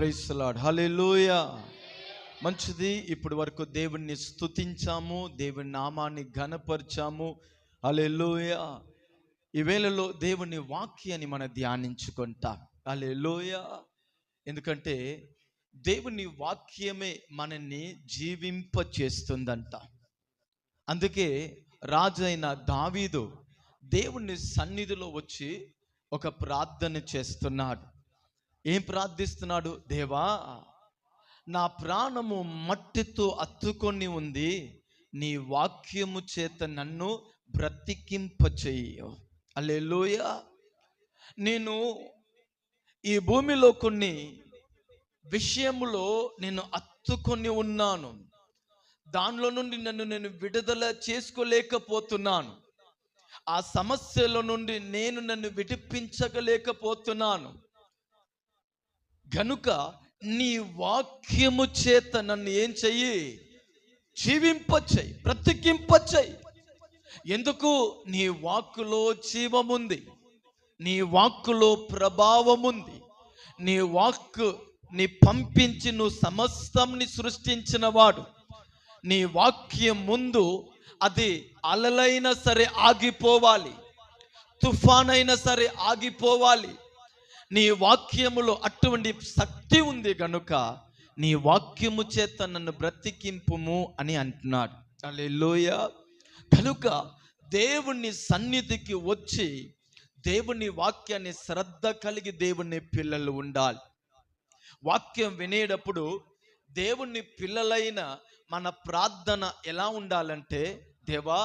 Praise the lord. హల్లెలూయా. మంచిది. ఇప్పటి వరకు దేవుణ్ణి స్తుతించాము, దేవుని నామాన్ని ఘనపరిచాము. హల్లెలూయా. ఈ వేళలో దేవుని వాక్యాన్ని మనం ధ్యానించుకుంటాం. హల్లెలూయా. ఎందుకంటే దేవుని వాక్యమే మనల్ని జీవింప చేస్తుందంట. అందుకే రాజైన దావీదు దేవుని సన్నిధిలో వచ్చి ఒక ప్రార్థన చేస్తున్నాడు. ఏం ప్రార్థిస్తున్నాడు? దేవా, నా ప్రాణము మట్టితో అత్తుకొని ఉంది, నీ వాక్యము చేత నన్ను బ్రతికింపచేయు. హల్లెలూయా. నేను ఈ భూమిలో కొన్ని విషయములో నేను అత్తుకొని ఉన్నాను, దానిలో నుండి నేను విడుదల చేసుకోలేకపోతున్నాను. ఆ సమస్యల నుండి నన్ను విడిపించగలేకపోతున్నాను. గనుక నీ వాక్యము చేత నన్ను ఏం చెయ్యి? జీవింపచేయి, బ్రతికింపచేయి. ఎందుకు? నీ వాక్కులో జీవముంది, నీ వాక్కులో ప్రభావముంది. నీ వాక్కు నీ పంపించి నువ్వు సమస్తంని సృష్టించిన వాడు. నీ వాక్యం ముందు అది అలలైనా సరే ఆగిపోవాలి, తుఫానైనా సరే ఆగిపోవాలి. నీ వాక్యములో అటువంటి శక్తి ఉంది గనుక నీ వాక్యము చేత నన్ను బ్రతికింపుము అని అంటున్నాడు. హల్లెలూయా. కనుక దేవుని సన్నిధికి వచ్చి దేవుని వాక్యాన్ని శ్రద్ధ కలిగి దేవుని పిల్లలు ఉండాలి. వాక్యం వినేటప్పుడు దేవుని పిల్లలైన మన ప్రార్థన ఎలా ఉండాలంటే, దేవా,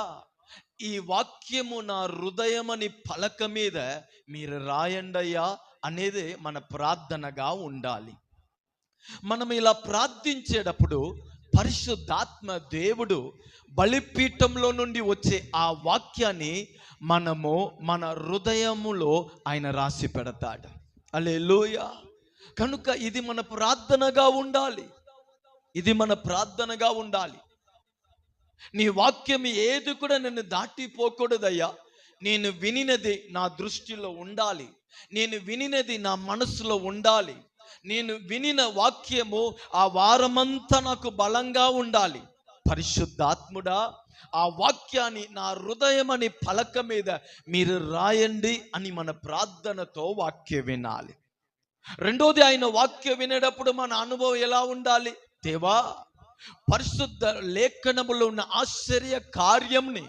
ఈ వాక్యము నా హృదయమని పలక మీద మీరు రాయండయ్యా అనేది మన ప్రార్థనగా ఉండాలి. మనం ఇలా ప్రార్థించేటప్పుడు పరిశుద్ధాత్మ దేవుడు బలిపీఠంలో నుండి వచ్చే ఆ వాక్యాన్ని మనము మన హృదయములో ఆయన రాసి పెడతాడు. హల్లెలూయా. కనుక ఇది మన ప్రార్థనగా ఉండాలి, ఇది మన ప్రార్థనగా ఉండాలి. నీ వాక్యం ఏది కూడా నన్ను దాటిపోకూడదయ్యా. నేను వినినది నా దృష్టిలో ఉండాలి, నేను వినినది నా మనసులో ఉండాలి. నేను వినిన వాక్యము ఆ వారమంతా నాకు బలంగా ఉండాలి. పరిశుద్ధాత్ముడా, ఆ వాక్యాన్ని నా హృదయం అని పలక మీద మీరు రాయండి అని మన ప్రార్థనతో వాక్యం వినాలి. రెండోది, ఆయన వాక్యం వినేటప్పుడు మన అనుభవం ఎలా ఉండాలి? దేవా, పరిశుద్ధ లేఖనములో ఉన్న ఆశ్చర్య కార్యంని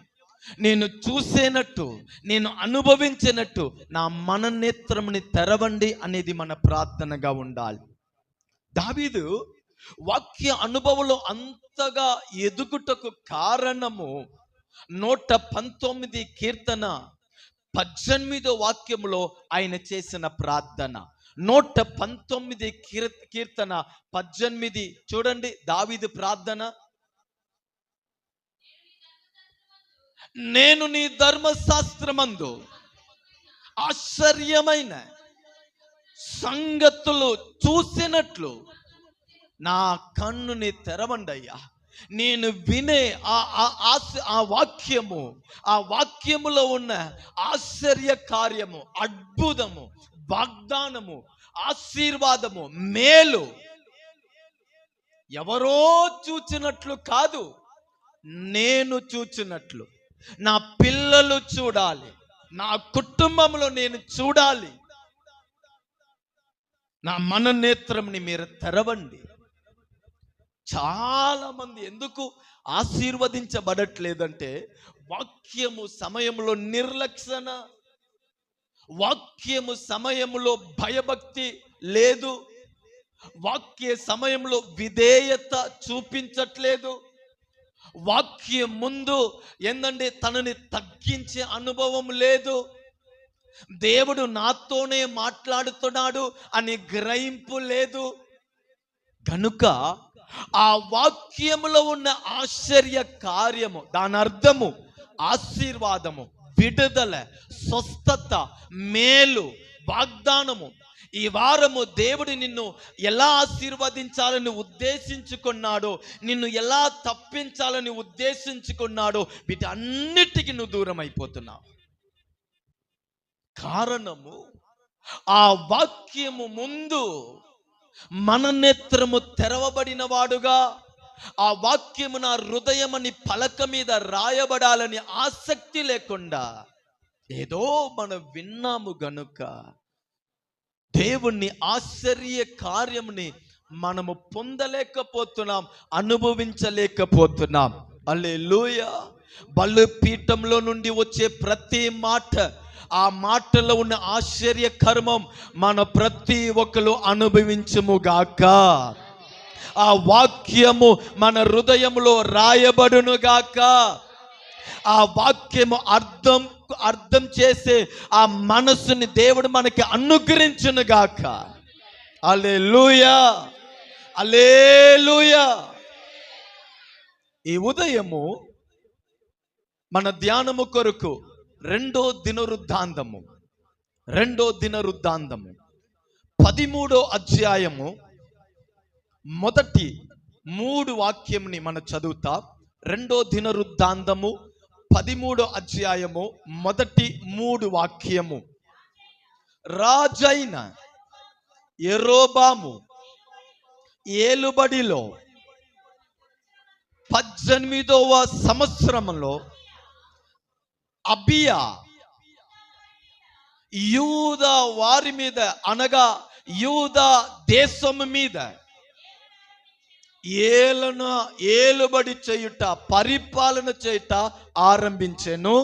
నేను చూసేనట్టు, నేను అనుభవించినట్టు నా మననేత్రంని తెరవండి అనేది మన ప్రార్థనగా ఉండాలి. దావీదు వాక్య అనుభవంలో అంతగా ఎదుగుటకు కారణము 119 కీర్తన 18వ వాక్యములో ఆయన చేసిన ప్రార్థన. 119 కీర్తన 18 చూడండి, దావీదు ప్రార్థన. నేను నీ ధర్మశాస్త్రమందు ఆశ్చర్యమైన సంగతులు చూసినట్లు నా కన్నుని తెరవండయ్యా. నేను వినే ఆ వాక్యము, ఆ వాక్యములో ఉన్న ఆశ్చర్య కార్యము, అద్భుతము, వాగ్దానము, ఆశీర్వాదము, మేలు ఎవరో చూచినట్లు కాదు, నేను చూచినట్లు నా పిల్లలు చూడాలి, నా కుటుంబంలో నేను చూడాలి. నా మననేత్రంని మీరు తెరవండి. చాలా మంది ఎందుకు ఆశీర్వదించబడట్లేదంటే వాక్యము సమయంలో నిర్లక్షణ, వాక్యము సమయంలో భయభక్తి లేదు, వాక్య సమయంలో విధేయత చూపించట్లేదు, వాక్యం ముందు ఏందంటే తనని తగ్గించే అనుభవం లేదు, దేవుడు నాతోనే మాట్లాడుతున్నాడు అని గ్రహింపు లేదు. కనుక ఆ వాక్యములో ఉన్న ఆశ్చర్య కార్యము, దాని అర్థము ఆశీర్వాదము, విడుదల, స్వస్థత, మేలు, వాగ్దానము. ఈ వారము దేవుడు నిన్ను ఎలా ఆశీర్వదించాలని ఉద్దేశించుకున్నాడో, నిన్ను ఎలా తప్పించాలని ఉద్దేశించుకున్నాడో, వీటన్నిటికీ నువ్వు దూరం అయిపోతున్నావు. కారణము ఆ వాక్యము ముందు మన నేత్రము తెరవబడిన వాడుగా, ఆ వాక్యము నా హృదయమని పలక మీద రాయబడాలని ఆసక్తి లేకుండా ఏదో మనం విన్నాము గనుక దేవుణ్ణి ఆశ్చర్య కార్యముని మనము పొందలేకపోతున్నాం, అనుభవించలేకపోతున్నాం. హల్లెలూయా. బలిపీఠంలో నుండి వచ్చే ప్రతి మాట, ఆ మాటలో ఉన్న ఆశ్చర్య కర్మం మన ప్రతి ఒక్కరు అనుభవించుముగాక. ఆ వాక్యము మన హృదయంలో రాయబడునుగాక. ఆ వాక్యము అర్థం చేసే ఆ మనసుని దేవుడు మనకి అనుగ్రహించునుగాక. హల్లెలూయా, హల్లెలూయా. ఈ ఉదయము మన ధ్యానము కొరకు రెండో దినవృత్తాంతము 13వ అధ్యాయము మొదటి 3 వాక్యంని మనం చదువుతా. 2 దినవృత్తాంతము 13వ అధ్యాయము మొదటి 3 వాక్యము. రాజైన యెరోబాము ఏలుబడిలో 18వ సంవత్సరంలో అబియా యూదా వారి మీద, అనగా యూదా దేశము మీద ఏలుబడి చేయుట, పరిపాలన చేయుట ఆరంభించెను.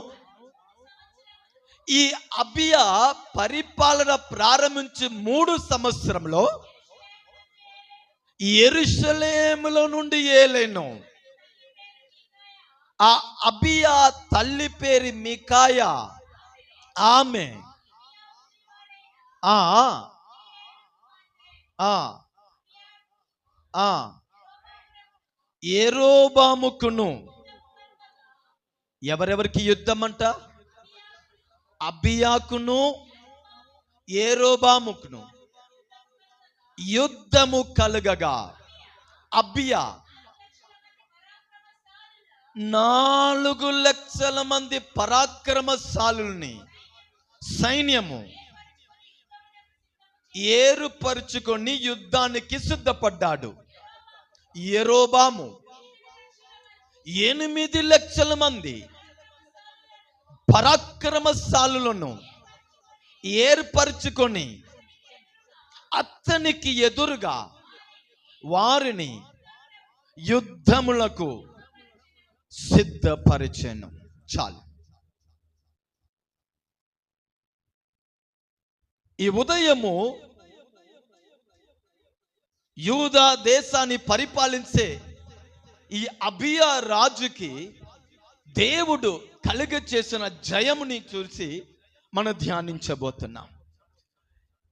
ఈ అబియా పరిపాలన ప్రారంభించి 3 సంవత్సరంలో యెరూషలేములో నుండి ఏలెను. ఆ అబియా తల్లి పేరు మికాయా. ఆమె యెరోబాముకును, ఎవరెవరికి యుద్ధం అంట? అబియాకును యెరోబాముకును యుద్ధము కలగగా, అబియా 4 లక్షల మంది పరాక్రమశాలుల్ని సైన్యము ఏర్పరుచుకొని యుద్ధానికి సిద్ధపడ్డాడు. యెరోబాము 8 లక్షల మంది పరాక్రమశాలులను ఏర్పరుచుకొని అతనికి ఎదురుగా వారిని యుద్ధములకు సిద్ధపరిచెను. చాలు. ఈ ఉదయము యూదా దేశాన్ని పరిపాలించే ఈ అబియా రాజుకి దేవుడు కలుగ చేసిన జయముని చూసి మనం ధ్యానించబోతున్నాం.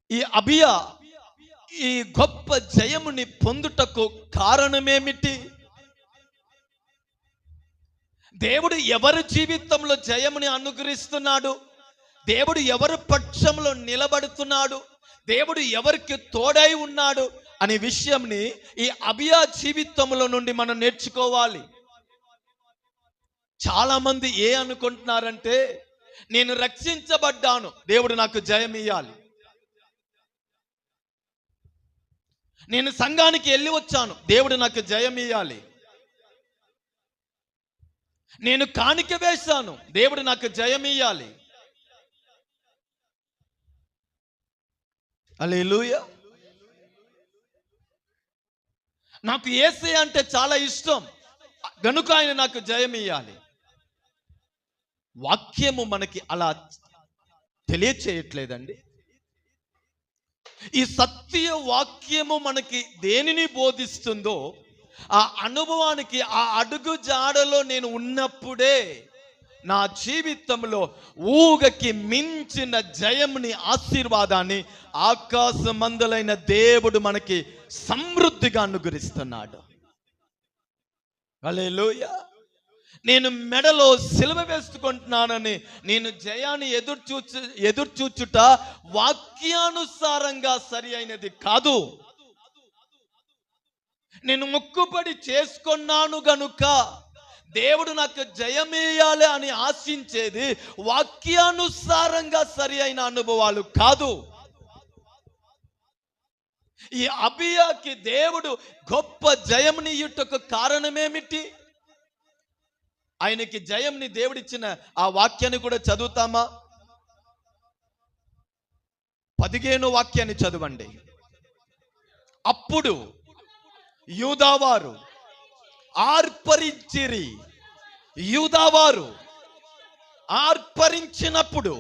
ఈ అబియా ఈ గొప్ప జయముని పొందుటకు కారణమేమిటి? దేవుడు ఎవరి జీవితంలో జయముని అనుగ్రహిస్తున్నాడు? దేవుడు ఎవరి పక్షంలో నిలబడుతున్నాడు? దేవుడు ఎవరికి తోడై ఉన్నాడు అనే విషయంని ఈ అబియా జీవితంలో నుండి మనం నేర్చుకోవాలి. చాలా మంది అనుకుంటున్నారంటే, నేను రక్షించబడ్డాను, దేవుడు నాకు జయం ఇయ్యాలి. నేను సంఘానికి వెళ్ళి వచ్చాను, దేవుడు నాకు జయం ఇయ్యాలి. నేను కానుక వేశాను, దేవుడు నాకు జయం ఇయ్యాలి. హల్లెలూయా. నాకు యేసయ్య అంటే చాలా ఇష్టం గనుక ఆయన నాకు జయం ఇయ్యాలి. వాక్యము మనకి అలా తెలియచేయట్లేదండి. ఈ సత్య వాక్యము మనకి దేనిని బోధిస్తుందో ఆ అనుభవానికి, ఆ అడుగు జాడలో నేను ఉన్నప్పుడే నా జీవితంలో ఊగకి మించిన జయముని, ఆశీర్వాదాన్ని ఆకాశమందులైన దేవుడు మనకి సమృద్ధిగా అనుగ్రహిస్తున్నాడు. హల్లెలూయా. నేను మెడలో సిలువ వేసుకుంటున్నానని నేను జయాన్ని ఎదురు చూచుట వాక్యానుసారంగా సరి అయినది కాదు. నేను మొక్కుబడి చేసుకున్నాను గనుక దేవుడు నాకు జయమేయాలి అని ఆశించేది వాక్యానుసారంగా సరి అయిన అనుభవాలు కాదు. ఈ అబియాకి దేవుడు గొప్ప జయమునియుటకు కారణమేమిటి? ఆయనకి జయంని దేవుడిచ్చిన ఆ వాక్యాన్ని కూడా చదువుతామా? 15వ వాక్యాన్ని చదవండి. అప్పుడు యూదావారు ఆర్పరించిరి. యూదావారు ఆర్పరించినప్పుడు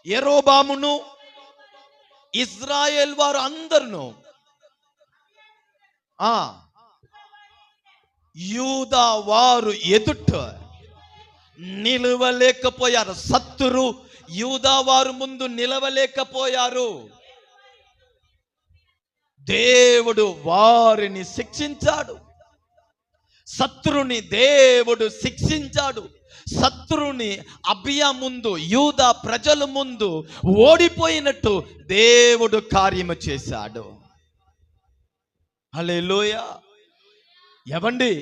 యెరోబామును ఇజ్రాయేల్ వారు అందరును యూదా వారు ఎదుట నిలవలేకపోయారు. శత్రు యూదా వారు ముందు నిలవలేకపోయారు. దేవుడు వారిని శిక్షించాడు. శత్రుని దేవుడు శిక్షించాడు. శత్రుని అబియా ముందు, యూదా ప్రజల ముందు ఓడిపోయినట్టు దేవుడు కార్యము చేశాడు. హల్లెలూయా. ఎవండి,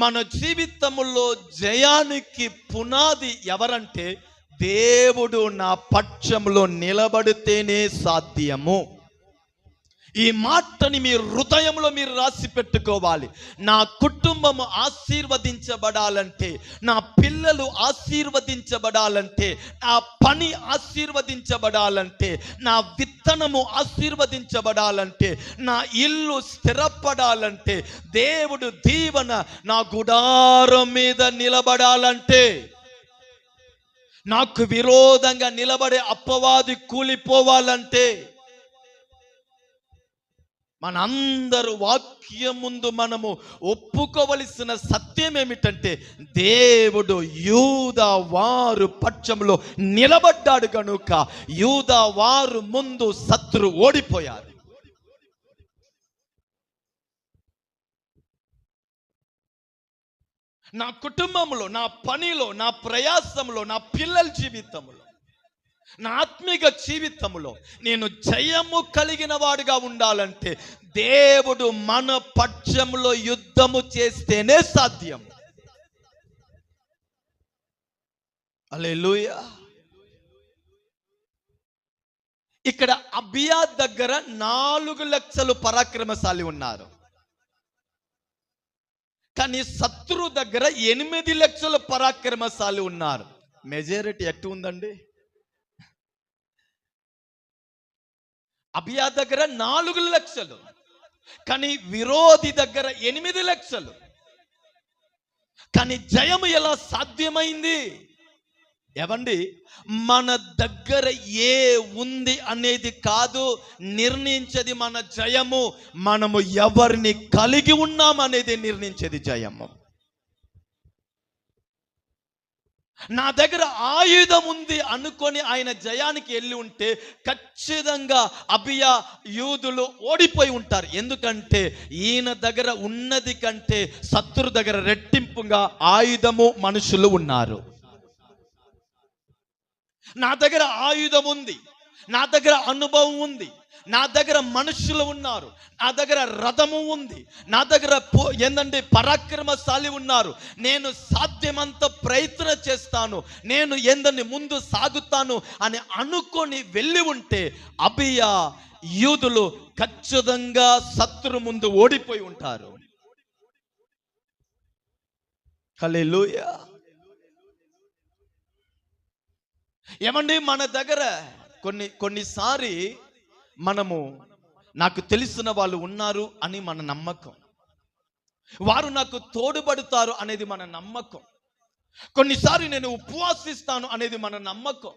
మన జీవితంలో జయానికి పునాది ఎవరంటే దేవుడు నా పక్షంలో నిలబడితేనే సాధ్యము. ఈ మాటని మీ హృదయంలో మీరు రాసి పెట్టుకోవాలి. నా కుటుంబము ఆశీర్వదించబడాలంటే, నా పిల్లలు ఆశీర్వదించబడాలంటే, నా పని ఆశీర్వదించబడాలంటే, నా విత్తనము ఆశీర్వదించబడాలంటే, నా ఇల్లు స్థిరపడాలంటే, దేవుడు దీవెన నా గుడారం మీద నిలబడాలంటే, నాకు విరోధంగా నిలబడే అపవాది కూలిపోవాలంటే, మనందరూ వాక్యం ముందు మనము ఒప్పుకోవలసిన సత్యం ఏమిటంటే దేవుడు యూదా వారు పక్షంలో నిలబడ్డాడు కనుక యూదా వారు ముందు శత్రు ఓడిపోయారు. నా కుటుంబంలో, నా పనిలో, నా ప్రయాసంలో, నా పిల్లల జీవితంలో, నా ఆత్మీయ జీవితంలో నేను జయము కలిగిన వాడిగా ఉండాలంటే దేవుడు మన పక్షంలో యుద్ధము చేస్తేనే సాధ్యం. హల్లెలూయా. ఇక్కడ అబియా దగ్గర 4 లక్షలు పరాక్రమశాలి ఉన్నారు. కానీ శత్రు దగ్గర 8 లక్షల పరాక్రమశాలి ఉన్నారు. మెజారిటీ ఎట్టు ఉందండి? అబియా దగ్గర 4 లక్షలు, కానీ విరోధి దగ్గర 8 లక్షలు. కానీ జయము ఎలా సాధ్యమైంది? ఏవండి, మన దగ్గర ఏ ఉంది అనేది కాదు నిర్ణయించేది మన జయము, మనము ఎవరిని కలిగి ఉన్నాం అనేది నిర్ణయించేది జయము. నా దగ్గర ఆయుధం ఉంది అనుకొని ఆయన జయానికి వెళ్ళి ఉంటే ఖచ్చితంగా అబియా యూదులు ఓడిపోయి ఉంటారు. ఎందుకంటే ఈయన దగ్గర ఉన్నది కంటే శత్రు దగ్గర రెట్టింపుగా ఆయుధము, మనుషులు ఉన్నారు. నా దగ్గర ఆయుధం ఉంది, నా దగ్గర అనుభవం ఉంది, నా దగ్గర మనుషులు ఉన్నారు, నా దగ్గర రథము ఉంది, నా దగ్గర ఏందంటే పరాక్రమశాలి ఉన్నారు. నేను సాధ్యమంత ప్రయత్నం చేస్తాను, నేను ఏందని ముందు సాగుతాను అని అనుకొని వెళ్ళి ఉంటే అబియా యూదులు ఖచ్చితంగా శత్రు ముందు ఓడిపోయి ఉంటారు. హల్లెలూయా. ఏమండి, మన దగ్గర కొన్నిసారి మనము నాకు తెలిసిన వాళ్ళు ఉన్నారు అని మన నమ్మకం, వారు నాకు తోడుపడతారు అనేది మన నమ్మకం. కొన్నిసారి నేను ఉపవాసిస్తాను అనేది మన నమ్మకం.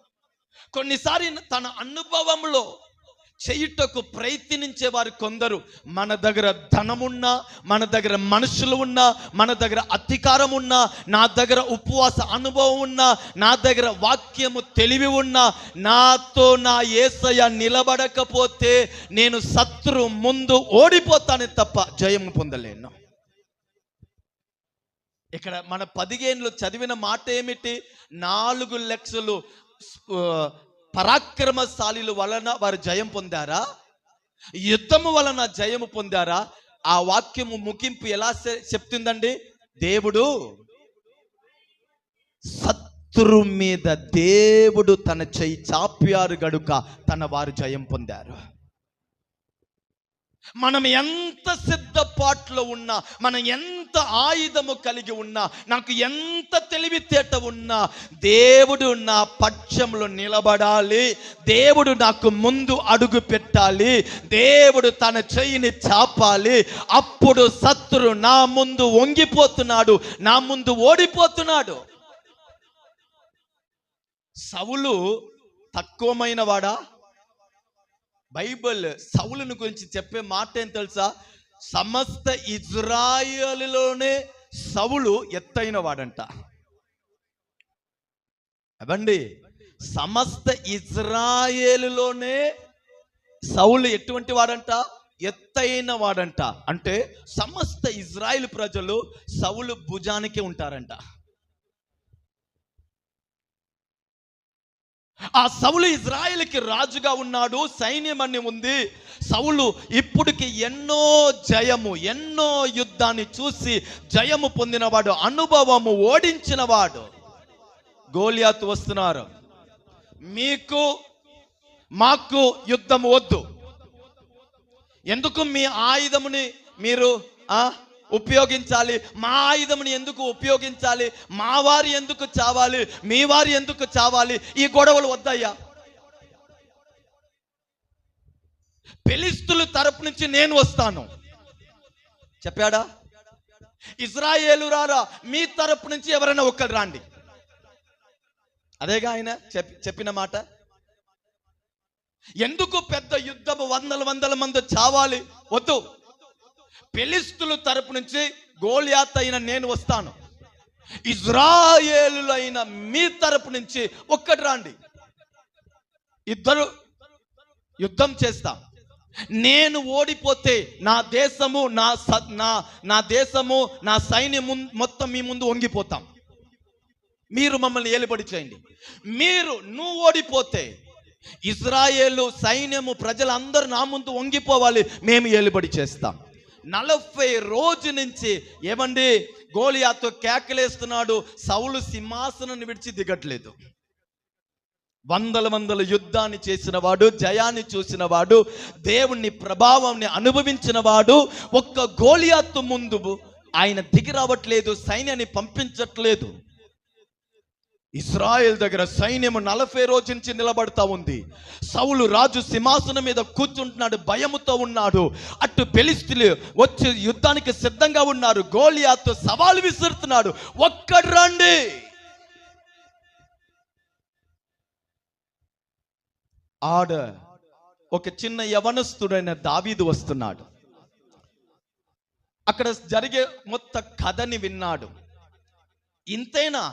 కొన్నిసారి తన అనుభవంలో చేయుటకు ప్రయత్నించే వారు కొందరు. మన దగ్గర ధనమున్నా, మన దగ్గర మనుషులు ఉన్నా, మన దగ్గర అధికారం ఉన్నా, నా దగ్గర ఉపవాస అనుభవం ఉన్నా, నా దగ్గర వాక్యము తెలివి ఉన్నా, నాతో నా యేసయ్య నిలబడకపోతే నేను శత్రు ముందు ఓడిపోతానే తప్ప జయము పొందలేను. ఇక్కడ మన 15లో చదివిన మాట ఏమిటి? 4 లక్షలు పరాక్రమశాలిల వలన వారు జయం పొందారా? యుద్ధము వలన జయము పొందారా? ఆ వాక్యము ముగింపు ఎలా చెప్తుందండి? దేవుడు శత్రు మీద దేవుడు తన చెయ్యి చాప్యారు గనుక తన వారు జయం పొందారు. మనం ఎంత సిద్ధపాట్లో ఉన్నా, మనం ఎంత ఆయుధము కలిగి ఉన్నా, నాకు ఎంత తెలివితేట ఉన్నా, దేవుడు నా పక్షంలో నిలబడాలి, దేవుడు నాకు ముందు అడుగు పెట్టాలి, దేవుడు తన చెయ్యిని చాపాలి. అప్పుడు శత్రు నా ముందు వంగిపోతున్నాడు, నా ముందు ఓడిపోతున్నాడు. సౌలు తక్కువమైన వాడా? బైబిల్ సౌలుని గురించి చెప్పే మాట ఏం తెలుసా? సమస్త ఇజ్రాయేలులోనే సౌలు ఎత్తైన వాడంట. అవండి, సమస్త ఇజ్రాయేలులోనే సౌలు ఎటువంటి వాడంట? ఎత్తైన వాడంట. అంటే సమస్త ఇజ్రాయేలు ప్రజలు సౌలు భుజానికే ఉంటారంట. ఆ సౌలు ఇజ్రాయేలుకి రాజుగా ఉన్నాడు, సైన్యం అన్ని ఉంది. సౌలు ఇప్పటికి ఎన్నో యుద్ధాన్ని చూసి జయము పొందినవాడు, అనుభవము ఓడించినవాడు. గోలియాతు వస్తున్నారు, మీకు మాకు యుద్ధం వద్దు, ఎందుకు మీ ఆయుధముని మీరు ఉపయోగించాలి, మా ఆయుధముని ఎందుకు ఉపయోగించాలి, మా వారి ఎందుకు చావాలి, మీ వారి ఎందుకు చావాలి, ఈ గొడవలు వద్దయ్యా. ఫిలిష్తీయుల తరపు నుంచి నేను వస్తాను చెప్పాడా? ఇజ్రాయేలు రారా, మీ తరపు నుంచి ఎవరైనా ఒక్కరు రాండి. అదేగా ఆయన చెప్పిన మాట. ఎందుకు పెద్ద యుద్ధము, వందల మంది చావాలి? వద్దు. ఫిలిష్తీయుల తరపు నుంచి గోలియాత్ అయిన నేను వస్తాను, ఇజ్రాయేలులైన మీ తరపు నుంచి ఒక్కటి రాండి, ఇద్దరు యుద్ధం చేస్తాం. నేను ఓడిపోతే నా దేశము నా సైన్యం మొత్తం మీ ముందు వంగిపోతాం, మీరు మమ్మల్ని ఏలుబడి చేయండి. నువ్వు ఓడిపోతే ఇజ్రాయేలు సైన్యము ప్రజలందరూ నా ముందు వంగిపోవాలి, మేము ఏలుబడి చేస్తాం. 40 రోజు నుంచి ఏమండి గోలియాతు కేకలేస్తున్నాడు, సౌలు సింహాసనాన్ని విడిచి దిగట్లేదు. వందల యుద్ధాన్ని చేసిన వాడు, జయాన్ని చూసిన వాడు, దేవుని ప్రభావాన్ని అనుభవించిన వాడు, ఒక్క గోలియాతు ముందు ఆయన దిగి రావట్లేదు, సైన్యాన్ని పంపించట్లేదు. ఇజ్రాయెల్ దగ్గర సైన్యము 40 రోజు నుంచి నిలబడతా ఉంది. సౌలు రాజు సింహాసనం మీద కూర్చుంటున్నాడు, భయముతో ఉన్నాడు. అటు ఫిలిష్తీయులు వచ్చి యుద్ధానికి సిద్ధంగా ఉన్నారు. గోలియాతు సవాలు విసురుతున్నాడు, ఒక్కడు రండి. ఒక చిన్న యవనస్తుడైన దావీదు వస్తున్నాడు. అక్కడ జరిగే మొత్తం కథని విన్నాడు. ఇంతేనా,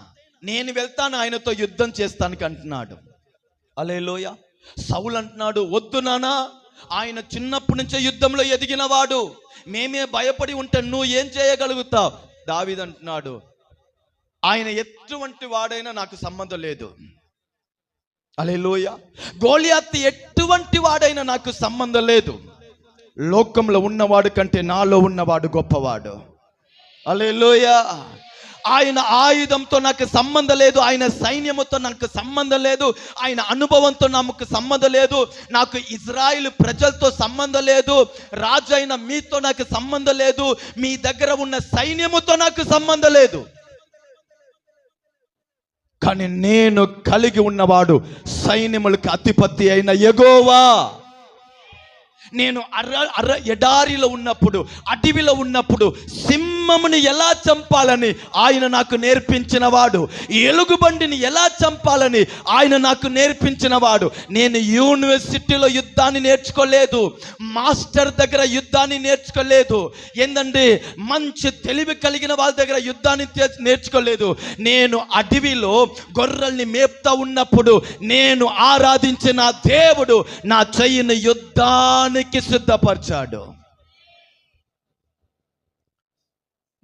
నేను వెళ్తాను, ఆయనతో యుద్ధం చేస్తానికి అంటున్నాడు. హల్లెలూయా. సౌలు అంటున్నాడు, వద్దు నానా, ఆయన చిన్నప్పటి నుంచే యుద్ధంలో ఎదిగినవాడు, మేమే భయపడి ఉంటే నువ్వు ఏం చేయగలుగుతావు? దావీదు అంటున్నాడు, ఆయన ఎటువంటి వాడైనా నాకు సంబంధం లేదు. హల్లెలూయా. గోలియాతు ఎటువంటి వాడైనా నాకు సంబంధం లేదు, లోకంలో ఉన్నవాడు కంటే నాలో ఉన్నవాడు గొప్పవాడు. హల్లెలూయా. ఆయన ఆయుధంతో నాకు సంబంధం లేదు, ఆయన సైన్యముతో నాకు సంబంధం లేదు, ఆయన అనుభవంతో నాకు సంబంధం లేదు, నాకు ఇజ్రాయిల్ ప్రజలతో సంబంధం లేదు, రాజు అయిన మీతో నాకు సంబంధం లేదు, మీ దగ్గర ఉన్న సైన్యముతో నాకు సంబంధం లేదు. కానీ నేను కలిగి ఉన్నవాడు సైన్యములకు అధిపతి అయిన యెహోవా. నేను ఎడారిలో ఉన్నప్పుడు, అడవిలో ఉన్నప్పుడు సింహముని ఎలా చంపాలని ఆయన నాకు నేర్పించిన వాడు, ఎలుగుబండిని ఎలా చంపాలని ఆయన నాకు నేర్పించిన వాడు. నేను యూనివర్సిటీలో యుద్ధాన్ని నేర్చుకోలేదు, మాస్టర్ దగ్గర యుద్ధాన్ని నేర్చుకోలేదు, ఏందండి మంచి తెలివి కలిగిన వాళ్ళ దగ్గర యుద్ధాన్ని నేర్చుకోలేదు. నేను అడవిలో గొర్రెల్ని మేపుతా ఉన్నప్పుడు నేను ఆరాధించిన దేవుడు నా చెయ్యిని యుద్ధానికి సిద్ధపరిచాడు.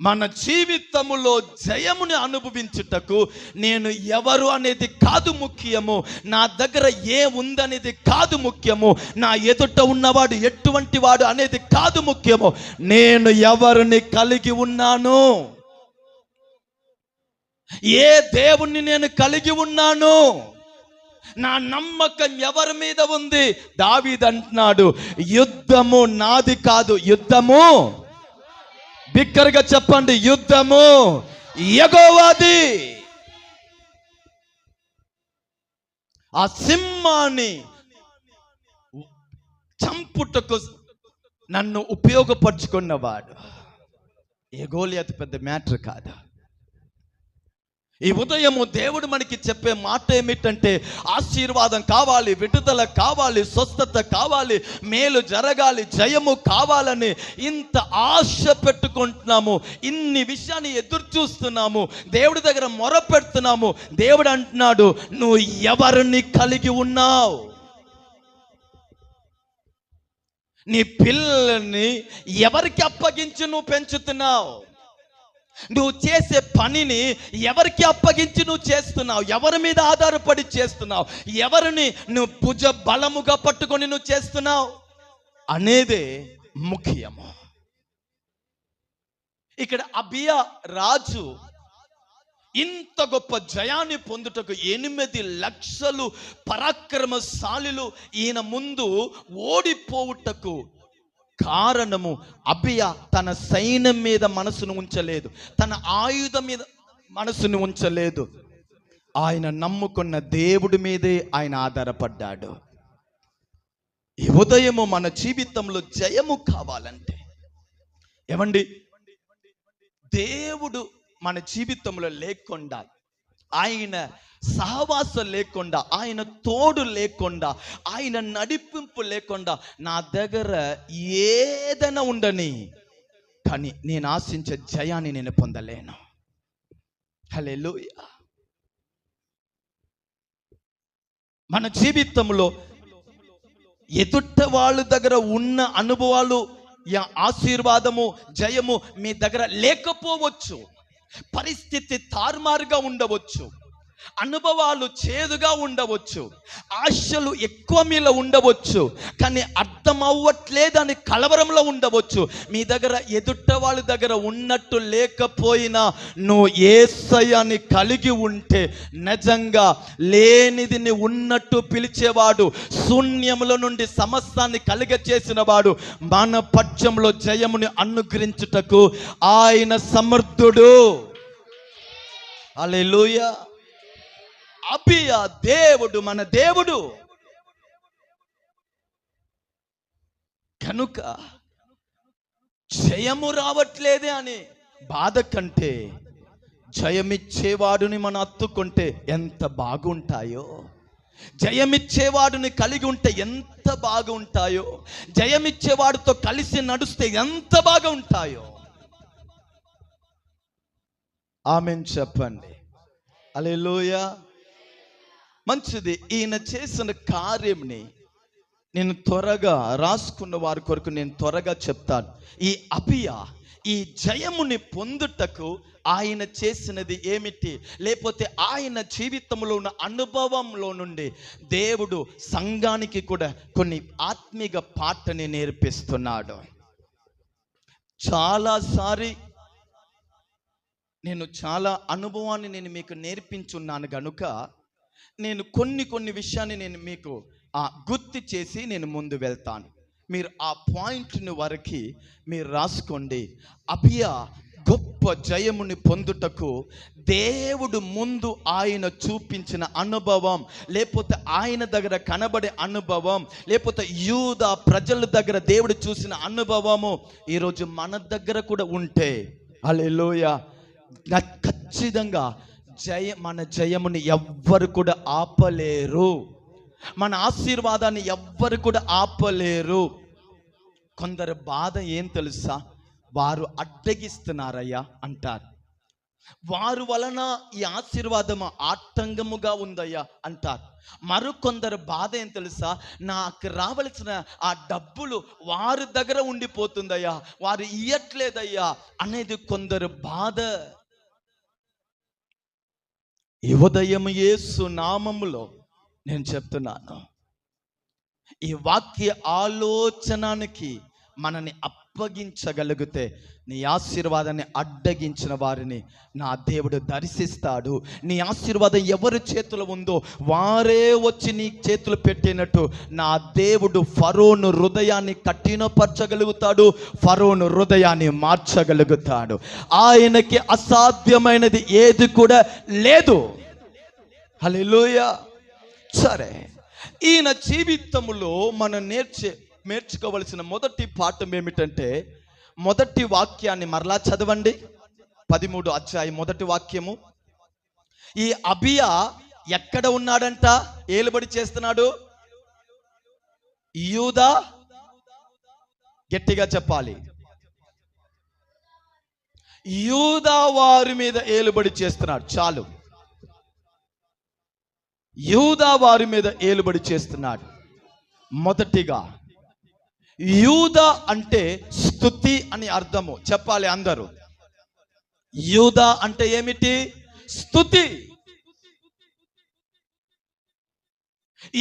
మన జీవితములో జయముని అనుభవించుటకు నేను ఎవరు అనేది కాదు ముఖ్యము, నా దగ్గర ఏ ఉందనేది కాదు ముఖ్యము, నా ఎదుట ఉన్నవాడు ఎటువంటి వాడు అనేది కాదు ముఖ్యము, నేను ఎవరిని కలిగి ఉన్నాను. ఏ దేవుణ్ణి నేను కలిగి ఉన్నాను, నా నమ్మకం ఎవరి మీద ఉంది? దావీదు అంటున్నాడు, యుద్ధము నాది కాదు, యుద్ధము బిక్కరగా చెప్పండి, యుద్ధము యెహోవాది. ఆ సింహాన్ని చంపుటకు నన్ను ఉపయోగపరుచుకున్నవాడు. ఏ గోలియాతు పెద్ద మ్యాటర్ కాదు. ఈ ఉదయము దేవుడు మనకి చెప్పే మాట ఏమిటంటే, ఆశీర్వాదం కావాలి, విడుదల కావాలి, స్వస్థత కావాలి, మేలు జరగాలి, జయము కావాలని ఇంత ఆశ పెట్టుకుంటున్నాము, ఇన్ని విషయాన్ని ఎదురు చూస్తున్నాము, దేవుడి దగ్గర మొర పెడుతున్నాము. దేవుడు అంటున్నాడు, నువ్వు ఎవరిని కలిగి ఉన్నావు? నీ పిల్లల్ని ఎవరికి అప్పగించి నువ్వు పెంచుతున్నావు? నువ్వు చేసే పనిని ఎవరికి అప్పగించి నువ్వు చేస్తున్నావు? ఎవరి మీద ఆధారపడి చేస్తున్నావు? ఎవరిని నువ్వు భుజ బలముగా పట్టుకొని నువ్వు చేస్తున్నావు అనేదే ముఖ్యము. ఇక్కడ అబియా రాజు ఇంత గొప్ప జయాన్ని పొందుటకు 8 లక్షలు పరాక్రమశాలులు ఈయన ముందు ఓడిపోవుటకు కారణము, అబియా తన సైన్యం మీద మనసును ఉంచలేదు, తన ఆయుధం మీద మనసును ఉంచలేదు, ఆయన నమ్ముకున్న దేవుడి మీదే ఆయన ఆధారపడ్డాడు. ఈ ఉదయము మన జీవితంలో జయము కావాలంటే ఏమండి, దేవుడు మన జీవితంలో లేకుండా, ఆయన సహవాసం లేకుండా, ఆయన తోడు లేకుండా, ఆయన నడిపింపు లేకుండా నా దగ్గర ఏదైనా ఉండని, కానీ నేను ఆశించే జయాన్ని నేను పొందలేను. హల్లెలూయా. మన జీవితంలో ఎదుట వాళ్ళ దగ్గర ఉన్న అనుభవాలు, ఆశీర్వాదము, జయము మీ దగ్గర లేకపోవచ్చు, పరిస్థితి తారుమారుగా ఉండవచ్చు, అనుభవాలు చేదుగా ఉండవచ్చు, ఆశలు ఎక్కువ మీలో ఉండవచ్చు, కానీ అర్థం అవ్వట్లేదని కలవరంలో ఉండవచ్చు. మీ దగ్గర ఎదుట వాళ్ళ దగ్గర ఉన్నట్టు లేకపోయినా నువ్వు యేసయ్యని కలిగి ఉంటే, నిజంగా లేనిదిని ఉన్నట్టు పిలిచేవాడు, శూన్యముల నుండి సమస్తాన్ని కలిగ చేసిన వాడు, మన పక్షంలో జయముని అనుగ్రహించుటకు ఆయన సమర్థుడు. హల్లెలూయా. అబియా దేవుడు మన దేవుడు కనుక జయము రావట్లేదే అని బాధ కంటే, జయమిచ్చేవాడుని మనం అత్తుకుంటే ఎంత బాగుంటాయో, జయమిచ్చేవాడుని కలిగి ఉంటే ఎంత బాగుంటాయో, జయమిచ్చేవాడితో కలిసి నడుస్తే ఎంత బాగా ఉంటాయో. ఆమేన్ చెప్పండి. హల్లెలూయా. మంచిది. ఈయన చేసిన కార్యంని నేను త్వరగా రాసుకున్న వారి కొరకు నేను త్వరగా చెప్తాను. ఈ అబియా ఈ జయముని పొందుటకు ఆయన చేసినది ఏమిటి, లేకపోతే ఆయన జీవితంలో ఉన్న అనుభవంలో నుండి దేవుడు సంఘానికి కూడా కొన్ని ఆత్మీయ పాఠని నేర్పిస్తున్నాడు. చాలాసారి నేను చాలా అనుభవాన్ని నేను మీకు నేర్పించున్నాను గనుక నేను కొన్ని విషయాన్ని నేను మీకు గుర్తు చేసి నేను ముందు వెళ్తాను. మీరు ఆ పాయింట్ని వరకు మీరు రాసుకోండి. అబియా గొప్ప జయముని పొందుటకు దేవుడు ముందు ఆయన చూపించిన అనుభవం, లేకపోతే ఆయన దగ్గర కనబడే అనుభవం, లేకపోతే యూదా ప్రజల దగ్గర దేవుడు చూసిన అనుభవము ఈరోజు మన దగ్గర కూడా ఉంటే, హల్లెలూయా, ఖచ్చితంగా మన జయముని ఎవ్వరు కూడా ఆపలేరు, మన ఆశీర్వాదాన్ని ఎవ్వరు కూడా ఆపలేరు. కొందరు బాధ ఏం తెలుసా, వారు అడ్డగిస్తున్నారయ్యా అంటారు, వారు వలన ఈ ఆశీర్వాదము ఆటంకముగా ఉందయ్యా అంటారు. మరికొందరు బాధ ఏం తెలుసా, నాకు రావలసిన ఆ డబ్బులు వారి దగ్గర ఉండిపోతుందయ్యా, వారు ఇయ్యట్లేదయ్యా అనేది కొందరు బాధ. ఈ ఉదయం యేసు నామములో నేను చెప్తున్నాను, ఈ వాక్య ఆలోచనానికి మనని అప్పగించగలిగితే నీ ఆశీర్వాదాన్ని అడ్డగించిన వారిని నా దేవుడు దర్శిస్తాడు. నీ ఆశీర్వాదం ఎవరి చేతిలో ఉందో వారే వచ్చి నీ చేతులు పెట్టినట్టు నా దేవుడు ఫరోను హృదయాన్ని కఠినపరచగలుగుతాడు, ఫరోను హృదయాన్ని మార్చగలుగుతాడు. ఆయనకి అసాధ్యమైనది ఏది కూడా లేదు. హల్లెలూయా. సరే, ఈయన జీవితంలో మనం నేర్చుకోవలసిన మొదటి పాఠం ఏమిటంటే, మొదటి వాక్యాన్ని మరలా చదవండి. 13వ అధ్యాయం మొదటి వాక్యము. ఈ అబియా ఎక్కడ ఉన్నాడంట? ఏలుబడి చేస్తున్నాడు. యూదా, గట్టిగా చెప్పాలి, యూదా వారి మీద ఏలుబడి చేస్తున్నాడు. చాలు, యూదా వారి మీద ఏలుబడి చేస్తున్నాడు. మొదటిగా యూదా అంటే స్తుతి అని అర్థము. చెప్పాలి అందరూ. యూదా అంటే ఏమిటి? స్తుతి.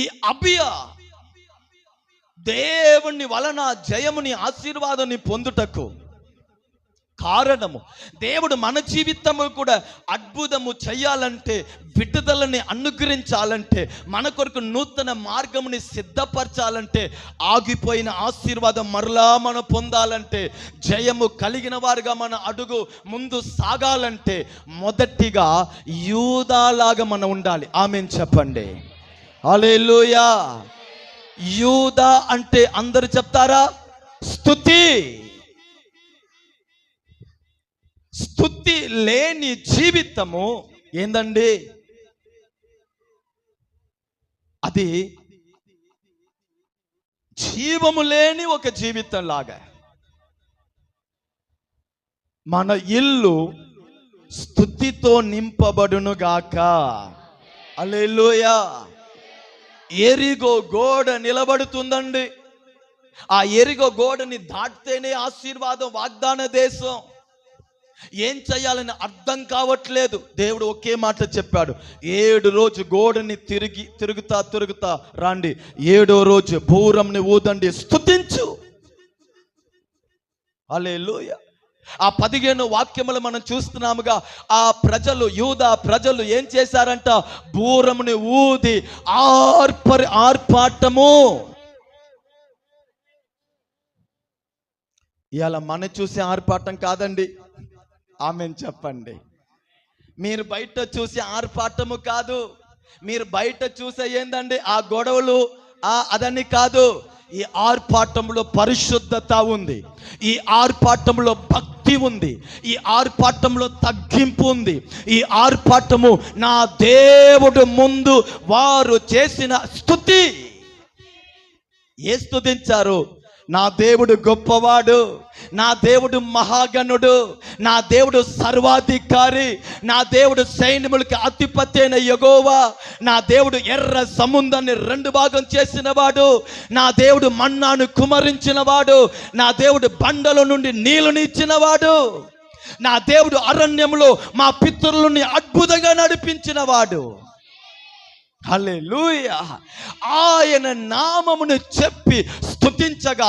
ఈ అబియా దేవుని వలన జయముని ఆశీర్వాదాన్ని పొందుటకు కారణము, దేవుడు మన జీవితము కూడా అద్భుతము చేయాలంటే, విడుదలని అనుగ్రహించాలంటే, మన కొరకు నూతన మార్గముని సిద్ధపరచాలంటే, ఆగిపోయిన ఆశీర్వాదం మరలా మనం పొందాలంటే, జయము కలిగిన వారుగా మన అడుగు ముందు సాగాలంటే, మొదటిగా యూదాలాగా మనం ఉండాలి. ఆమేన్ చెప్పండి. హల్లెలూయా. యూదా అంటే అందరూ చెప్తారా? స్తుతి. స్తుతి లేని జీవితము ఏందండి? అది జీవము లేని ఒక జీవితం లాగా. మన ఇల్లు స్తుతితో నింపబడును గాక. హల్లెలూయా. ఎరిగో గోడ నిలబడుతుందండి. ఆ ఎరిగో గోడని దాటితేనే ఆశీర్వాదం, వాగ్దాన దేశం. ఏం చేయాలని అర్థం కావట్లేదు. దేవుడు ఒకే మాట చెప్పాడు, 7 రోజు గోడని తిరుగుతా రండి, 7వ రోజు బూరంని ఊదండి, స్తుతించు. హల్లెలూయా. ఆ 15 వాక్యములు మనం చూస్తున్నాముగా. ఆ ప్రజలు, యూదా ప్రజలు ఏం చేశారంట? బూరముని ఊది ఆర్పాటము. ఇవాళ మనం చూసే ఆర్పాటం కాదండి. ఆమేన్ చెప్పండి. మీరు బయట చూసే ఆర్పాటము కాదు. మీరు బయట చూసే ఏందండి? ఆ గొడవలు, అదని కాదు. ఈ ఆర్పాటంలో పరిశుద్ధత ఉంది, ఈ ఆర్పాటంలో భక్తి ఉంది, ఈ ఆర్పాటంలో తగ్గింపు ఉంది. ఈ ఆర్పాటము నా దేవుడు ముందు వారు చేసిన స్తుతి. ఏ స్తుతించారు? నా దేవుడు గొప్పవాడు, నా దేవుడు మహాగణుడు, నా దేవుడు సర్వాధికారి, నా దేవుడు సైన్యములకి అధిపతి అయిన యెహోవా, నా దేవుడు ఎర్ర సముద్రాన్ని 2 భాగం చేసిన వాడు, నా దేవుడు మన్నాను కుమరించిన వాడు, నా దేవుడు బండల నుండి నీళ్లను ఇచ్చిన వాడు, నా దేవుడు అరణ్యంలో మా పితరులని అద్భుతంగా నడిపించిన వాడు. హల్లెలూయా. ఆయన నామమును చెప్పి స్తుతించగా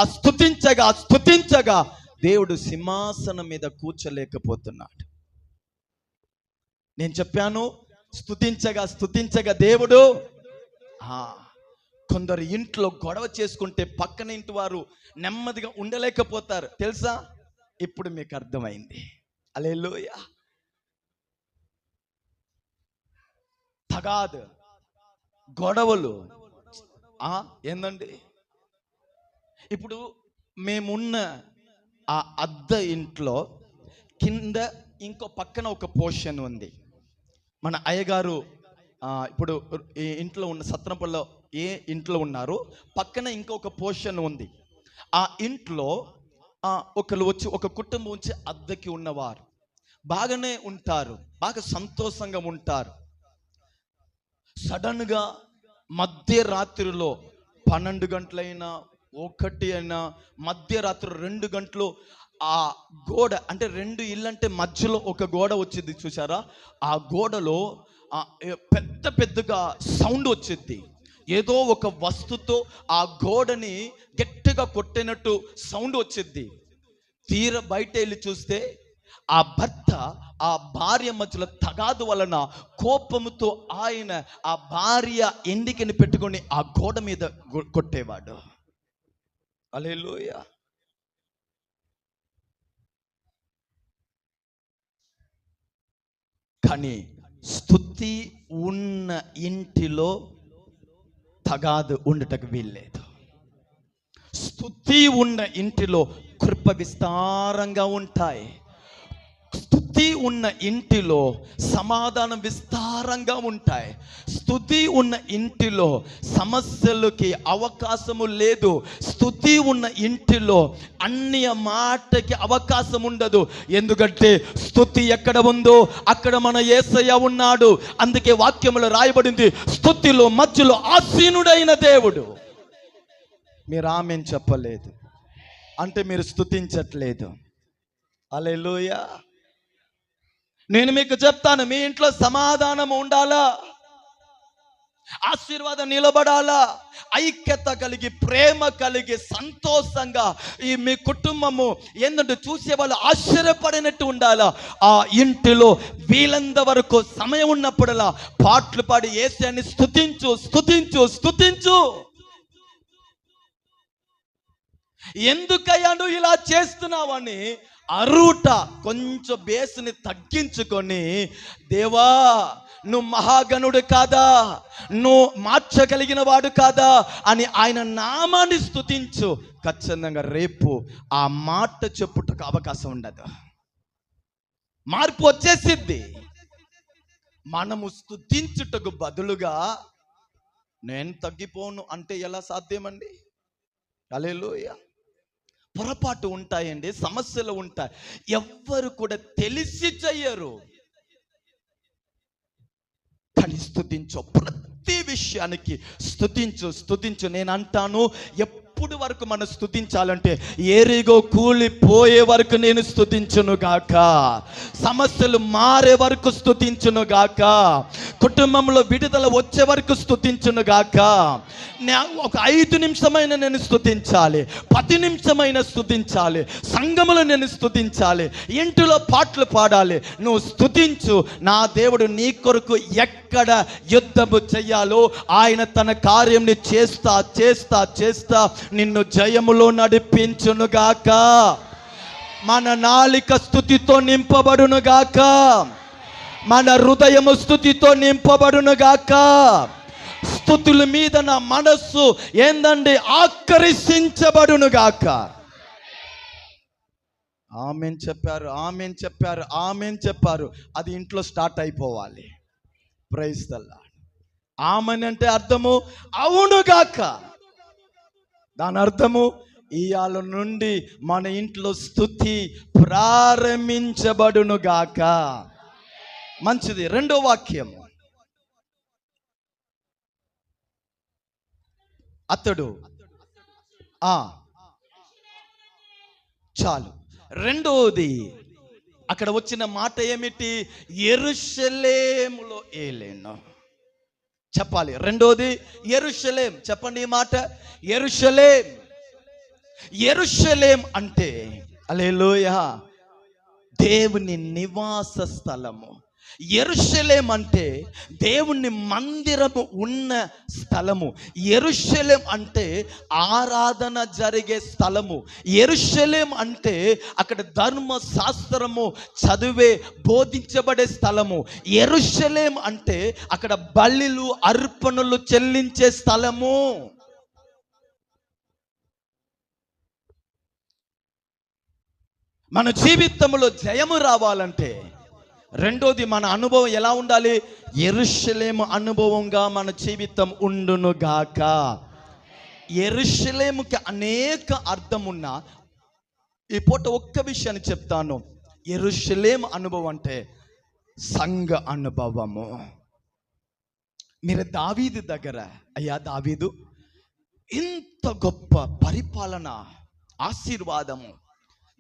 దేవుడు సింహాసనం మీద కూర్చోలేకపోతున్నాడు. నేను చెప్పాను, స్తుతించగా దేవుడు. కొందరు ఇంట్లో గొడవ చేసుకుంటే పక్కన ఇంటి వారు నెమ్మదిగా ఉండలేకపోతారు తెలుసా? ఇప్పుడు మీకు అర్థమైంది. హల్లెలూయా. తగాదు, గొడవలు ఏందండి? ఇప్పుడు మేమున్న ఆ అద్దె ఇంట్లో కింద ఇంకో పక్కన ఒక పోర్షన్ ఉంది. మన అయ్యగారు ఇప్పుడు ఈ ఇంట్లో ఉన్న సత్రంపల్లో ఏ ఇంట్లో ఉన్నారు, పక్కన ఇంకొక పోర్షన్ ఉంది. ఆ ఇంట్లో ఒకరు వచ్చి, ఒక కుటుంబం వచ్చి అద్దెకి ఉన్నవారు బాగానే ఉంటారు, బాగా సంతోషంగా ఉంటారు. సడన్గా మధ్యరాత్రిలో 12 గంటలైనా 1 అయినా, మధ్యరాత్రి 2 గంటలు ఆ గోడ, అంటే 2 ఇళ్ళంటే మధ్యలో ఒక గోడ వచ్చింది చూసారా? ఆ గోడలో పెద్దగా సౌండ్ వచ్చింది. ఏదో ఒక వస్తుతో ఆ గోడని గట్టిగా కొట్టినట్టు సౌండ్ వచ్చింది. తీర బయట వెళ్ళి చూస్తే ఆ భర్త ఆ భార్య మధ్యలో తగాదు వలన కోపముతో ఆయన ఆ భార్య ఎండికని పెట్టుకొని ఆ గోడ మీద కొట్టేవాడు. హల్లెలూయా. కానీ స్తుతి ఉన్న ఇంటిలో తగాదు ఉండటకు వీల్లేదు. స్తుతి ఉన్న ఇంటిలో కృప విస్తారంగా ఉంటాయి. స్తుతి ఉన్న ఇంటిలో సమాధానం విస్తారంగా ఉంటాయి. స్తుతి ఉన్న ఇంటిలో సమస్యలకి అవకాశము లేదు. స్తుతి ఉన్న ఇంటిలో అన్య మాటకి అవకాశం ఉండదు. ఎందుకంటే స్తుతి ఎక్కడ ఉందో అక్కడ మన యేసయ్య ఉన్నాడు. అందుకే వాక్యములో రాయబడింది, స్తుతిలో మధ్యలో ఆసీనుడైన దేవుడు. మీరు ఆమేన్ చెప్పలేదు అంటే మీరు స్తుతించట్లేదు. హల్లెలూయా. నేను మీకు చెప్తాను, మీ ఇంట్లో సమాధానం ఉండాలా, ఆశీర్వాదం నిలబడాలా, ఐక్యత కలిగి ప్రేమ కలిగి సంతోషంగా ఈ మీ కుటుంబము ఏంటంటే చూసే వాళ్ళు ఆశ్చర్యపడినట్టు ఉండాలా. ఆ ఇంటిలో వీలంత వరకు సమయం ఉన్నప్పుడలా పాటలు పాడి యేసుని స్తుతించు స్తుతించు స్తుతించు. ఎందుకయ్యా నువ్వు ఇలా చేస్తున్నావని అరుట కొంచెం బేసుని తగ్గించుకొని, దేవా నువ్వు మహాగణుడు కాదా, నువ్వు మార్చగలిగిన వాడు కాదా అని ఆయన నామాన్ని స్తుతించు. ఖచ్చితంగా రేపు ఆ మాట చెప్పుటకు అవకాశం ఉండదు, మార్పు వచ్చేసిద్ది. మనము స్తుతించుటకు బదులుగా నేను తగ్గిపోను అంటే ఎలా సాధ్యమండి? హల్లెలూయా. పొరపాటు ఉంటాయండి, సమస్యలు ఉంటాయి, ఎవ్వరు కూడా తెలిసి చెయ్యరు. కానీ స్తుతించు, ప్రతి విషయానికి స్తుతించు స్తుతించు. నేను అంటాను, ఎప్పుడు వరకు మనం స్తుతించాలంటే ఏరిగో కూలిపోయే వరకు నేను స్తుతించును గాక, సమస్యలు మారే వరకు స్తుతించును గాక, కుటుంబంలో విడుదల వచ్చే వరకు స్తుతించును గాక. ఒక 5 నిమిషమైన నేను స్తుతించాలి, 10 నిమిషమైన స్తుతించాలి, సంఘములో నేను స్తుతించాలి, ఇంటిలో పాటలు పాడాలి. నువ్వు స్తుతించు. నా దేవుడు నీ కొరకు ఎక్కడ యుద్ధము చెయ్యాలో ఆయన తన కార్యంని చేస్తా చేస్తా చేస్తా నిన్ను జయములో నడిపించునుగాక. మన నాలిక స్తుతితో నింపబడునుగాక, మన హృదయము స్తుతితో నింపబడునుగాక. స్తుతుల మీద నా మనస్సు ఏందండి ఆకర్షించబడునుగాక. ఆమేన్ చెప్పారు, ఆమేన్ చెప్పారు, ఆమేన్ చెప్పారు. అది ఇంట్లో స్టార్ట్ అయిపోవాలి. Praise the lord. ఆమేన్ అంటే అర్థము అవునుగాక. దాని అర్థము ఇయాల నుండి మన ఇంట్లో స్తుతి ప్రారంభించబడునుగాక. మంచిది. రెండో వాక్యము, అతడు చాలు. రెండోది అక్కడ వచ్చిన మాట ఏమిటి? యెరూషలేములో ఏలెను. చెప్పాలి. రెండోది యెరూషలేం. చెప్పండి ఈ మాట, యెరూషలేం. యెరూషలేం అంటే హల్లెలూయా దేవుని నివాస స్థలము. యెరూషలేం అంటే దేవుని మందిరము ఉన్న స్థలము. యెరూషలేం అంటే ఆరాధన జరిగే స్థలము. యెరూషలేం అంటే అక్కడ ధర్మశాస్త్రము చదివే బోధించబడే స్థలము. యెరూషలేం అంటే అక్కడ బలులు అర్పణలు చెల్లించే స్థలము. మన జీవితంలో జయము రావాలంటే రెండోది మన అనుభవం ఎలా ఉండాలి? యెరూషలేము అనుభవంగా మన జీవితం ఉండునుగాక. యెరూషలేముకి అనేక అర్థం ఉన్నా ఈ పూట ఒక్క విషయాన్ని చెప్తాను. యెరూషలేము అనుభవం అంటే సంఘ అనుభవము. మీరు దావీదు దగ్గర, అయ్యా దావీదు ఇంత గొప్ప పరిపాలన, ఆశీర్వాదము,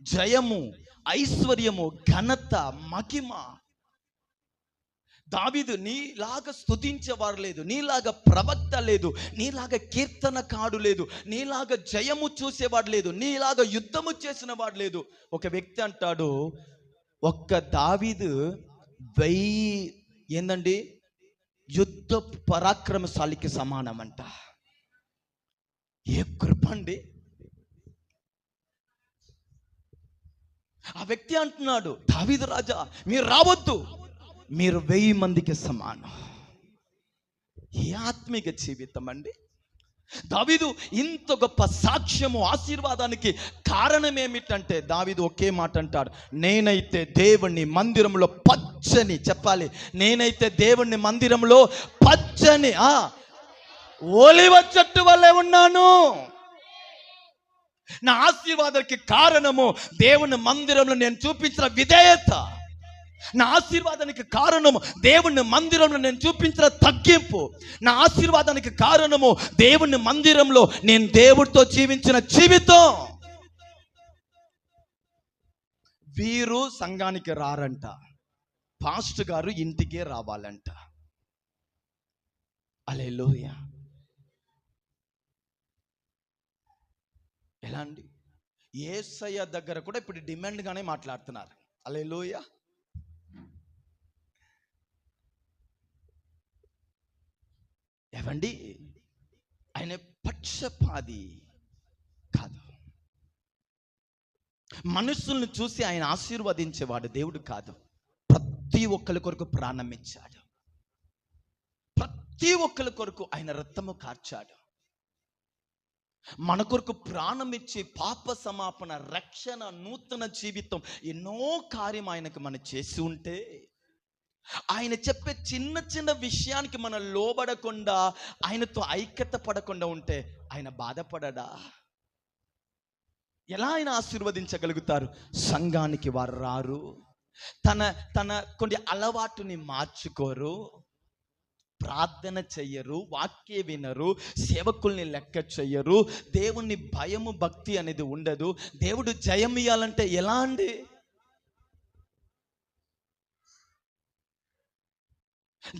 జయము, ఐశ్వర్యము, ఘనత, మహిమ దావీదు నీలాగా స్తుతించేవారు లేదు, నీలాగా ప్రవక్త లేదు, నీలాగా కీర్తనకారుడు లేదు, నీలాగా జయము చూసేవాడు లేదు, నీలాగా యుద్ధము చేసిన వాడు లేదు. ఒక వ్యక్తి అంటాడు, ఒక్క దావీదు 1000 యుద్ధ పరాక్రమశాలికి సమానమంట. ఏ కృప అండి! ఆ వ్యక్తి అంటున్నాడు, దావీదు రాజా మీరు రావద్దు, మీరు 1000 మందికి సమానం. ఏ ఆత్మీక జీవితం అండి! దావీదు ఇంత గొప్ప సాక్ష్యము, ఆశీర్వాదానికి కారణం ఏమిటంటే, దావీదు ఒకే మాట అంటాడు, నేనైతే దేవుని మందిరంలో పచ్చని, చెప్పాలి, నేనైతే దేవుని మందిరంలో పచ్చని ఒలీవ చెట్టు వల్లే ఉన్నాను. నా ఆశీర్వాదానికి కారణము దేవుని మందిరంలో నేను చూపించిన విధేయత. నా ఆశీర్వాదానికి కారణము దేవుని మందిరంలో నేను చూపించిన తగ్గింపు. నా ఆశీర్వాదానికి కారణము దేవుని మందిరంలో నేను దేవుడితో జీవించిన జీవితం. వీరు సంఘానికి రారంట, పాస్టర్ గారు ఇంటికే రావాలంట. హల్లెలూయా. ఎలా అండి? యేసయ్య దగ్గర కూడా ఇప్పుడు డిమాండ్గానే మాట్లాడుతున్నారు. హల్లెలూయా. ఏవండి, ఆయన పక్షపాతి కాదు. మనుషుల్ని చూసి ఆయన ఆశీర్వదించేవాడు దేవుడు కాదు. ప్రతి ఒక్కరి కొరకు ప్రాణం ఇచ్చాడు, ప్రతి ఒక్కరి కొరకు ఆయన రక్తము కార్చాడు. మన కొరకు ప్రాణం ఇచ్చి పాప సమాపణ, రక్షణ, నూతన జీవితం, ఎన్నో కార్యం ఆయనకు మనం చేసి ఉంటే, ఆయన చెప్పే చిన్న చిన్న విషయానికి మనం లోబడకుండా, ఆయనతో ఐక్యత పడకుండా ఉంటే ఆయన బాధపడడా? ఎలా ఆయన ఆశీర్వదించగలుగుతారు? సంఘానికి వారు రారు, తన కొన్ని అలవాటుని మార్చుకోరు, ప్రార్థన చెయ్యరు, వాక్య వినరు, సేవకుల్ని లెక్క చెయ్యరు, దేవుని భయము భక్తి అనేది ఉండదు. దేవుడు జయం ఇయ్యాలంటే ఎలా అండి?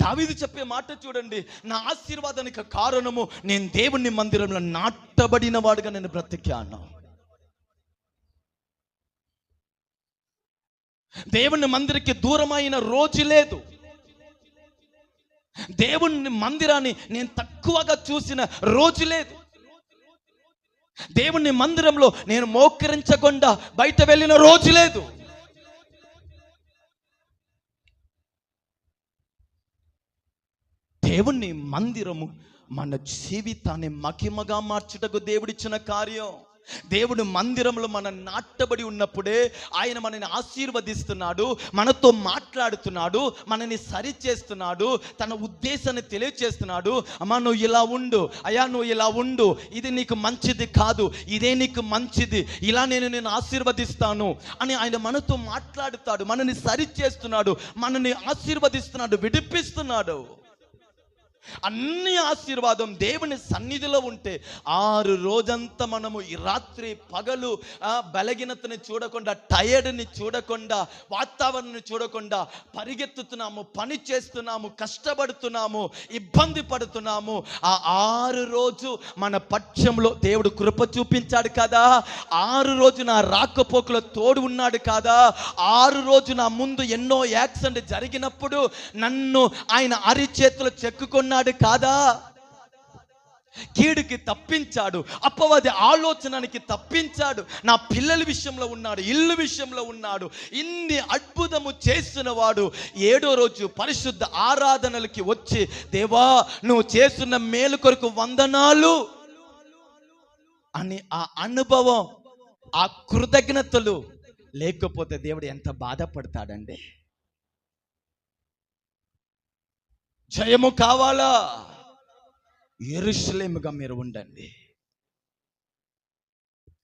దావీదు చెప్పే మాట చూడండి, నా ఆశీర్వాదానికి కారణము నేను దేవుని మందిరంలో నాటబడిన వాడుగా నేను బ్రతికాను. దేవుని మందిరికి దూరమైన రోజు లేదు. దేవుని మందిరాన్ని నేను తక్కువగా చూసిన రోజు లేదు. దేవుని మందిరంలో నేను మోకరించకుండా బయట వెళ్ళిన రోజు లేదు. దేవుని మందిరము మన జీవితాన్ని మహిమగా మార్చుటకు దేవుడిచ్చిన కార్యం. దేవుడు మందిరంలో మనం నాటబడి ఉన్నప్పుడే ఆయన మనని ఆశీర్వదిస్తున్నాడు, మనతో మాట్లాడుతున్నాడు, మనని సరి చేస్తున్నాడు, తన ఉద్దేశాన్ని తెలియచేస్తున్నాడు. అమ్మా నువ్వు ఇలా ఉండు, అయ్యా నువ్వు ఇలా ఉండు, ఇది నీకు మంచిది కాదు, ఇదే నీకు మంచిది, ఇలా నేను ఆశీర్వదిస్తాను అని ఆయన మనతో మాట్లాడుతాడు, మనని సరి చేస్తున్నాడు, మనని ఆశీర్వదిస్తున్నాడు, విడిపిస్తున్నాడు. అన్ని ఆశీర్వాదం దేవుని సన్నిధిలో ఉంటే 6 రోజంతా మనము ఈ రాత్రి పగలు బలహీనతని చూడకుండా, టైర్డ్ని చూడకుండా, వాతావరణాన్ని చూడకుండా పరిగెత్తుతున్నాము, పని చేస్తున్నాము, కష్టపడుతున్నాము, ఇబ్బంది పడుతున్నాము. ఆ 6 రోజు మన పక్షంలో దేవుడు కృప చూపించాడు కదా. 6 రోజు నా రాకపోకలో తోడు ఉన్నాడు కదా. 6 రోజు నా ముందు ఎన్నో యాక్సిడెంట్ జరిగినప్పుడు నన్ను ఆయన అరిచేతులు చెక్కుకున్నాడు కాదా. కీడుకి తప్పించాడు, అపవాది ఆలోచనకి తప్పించాడు, నా పిల్లల విషయంలో ఉన్నాడు, ఇల్లు విషయంలో ఉన్నాడు. ఇన్ని అద్భుతము చేసిన వాడు 7వ రోజు పరిశుద్ధ ఆరాధనలకి వచ్చి, దేవా నువ్వు చేస్తున్న మేలు కొరకు వందనాలు అని ఆ అనుభవం, ఆ కృతజ్ఞతలు లేకపోతే దేవుడు ఎంత బాధపడతాడండి. జయము కావాలా? యెరూషలేముగా మీరు ఉండండి,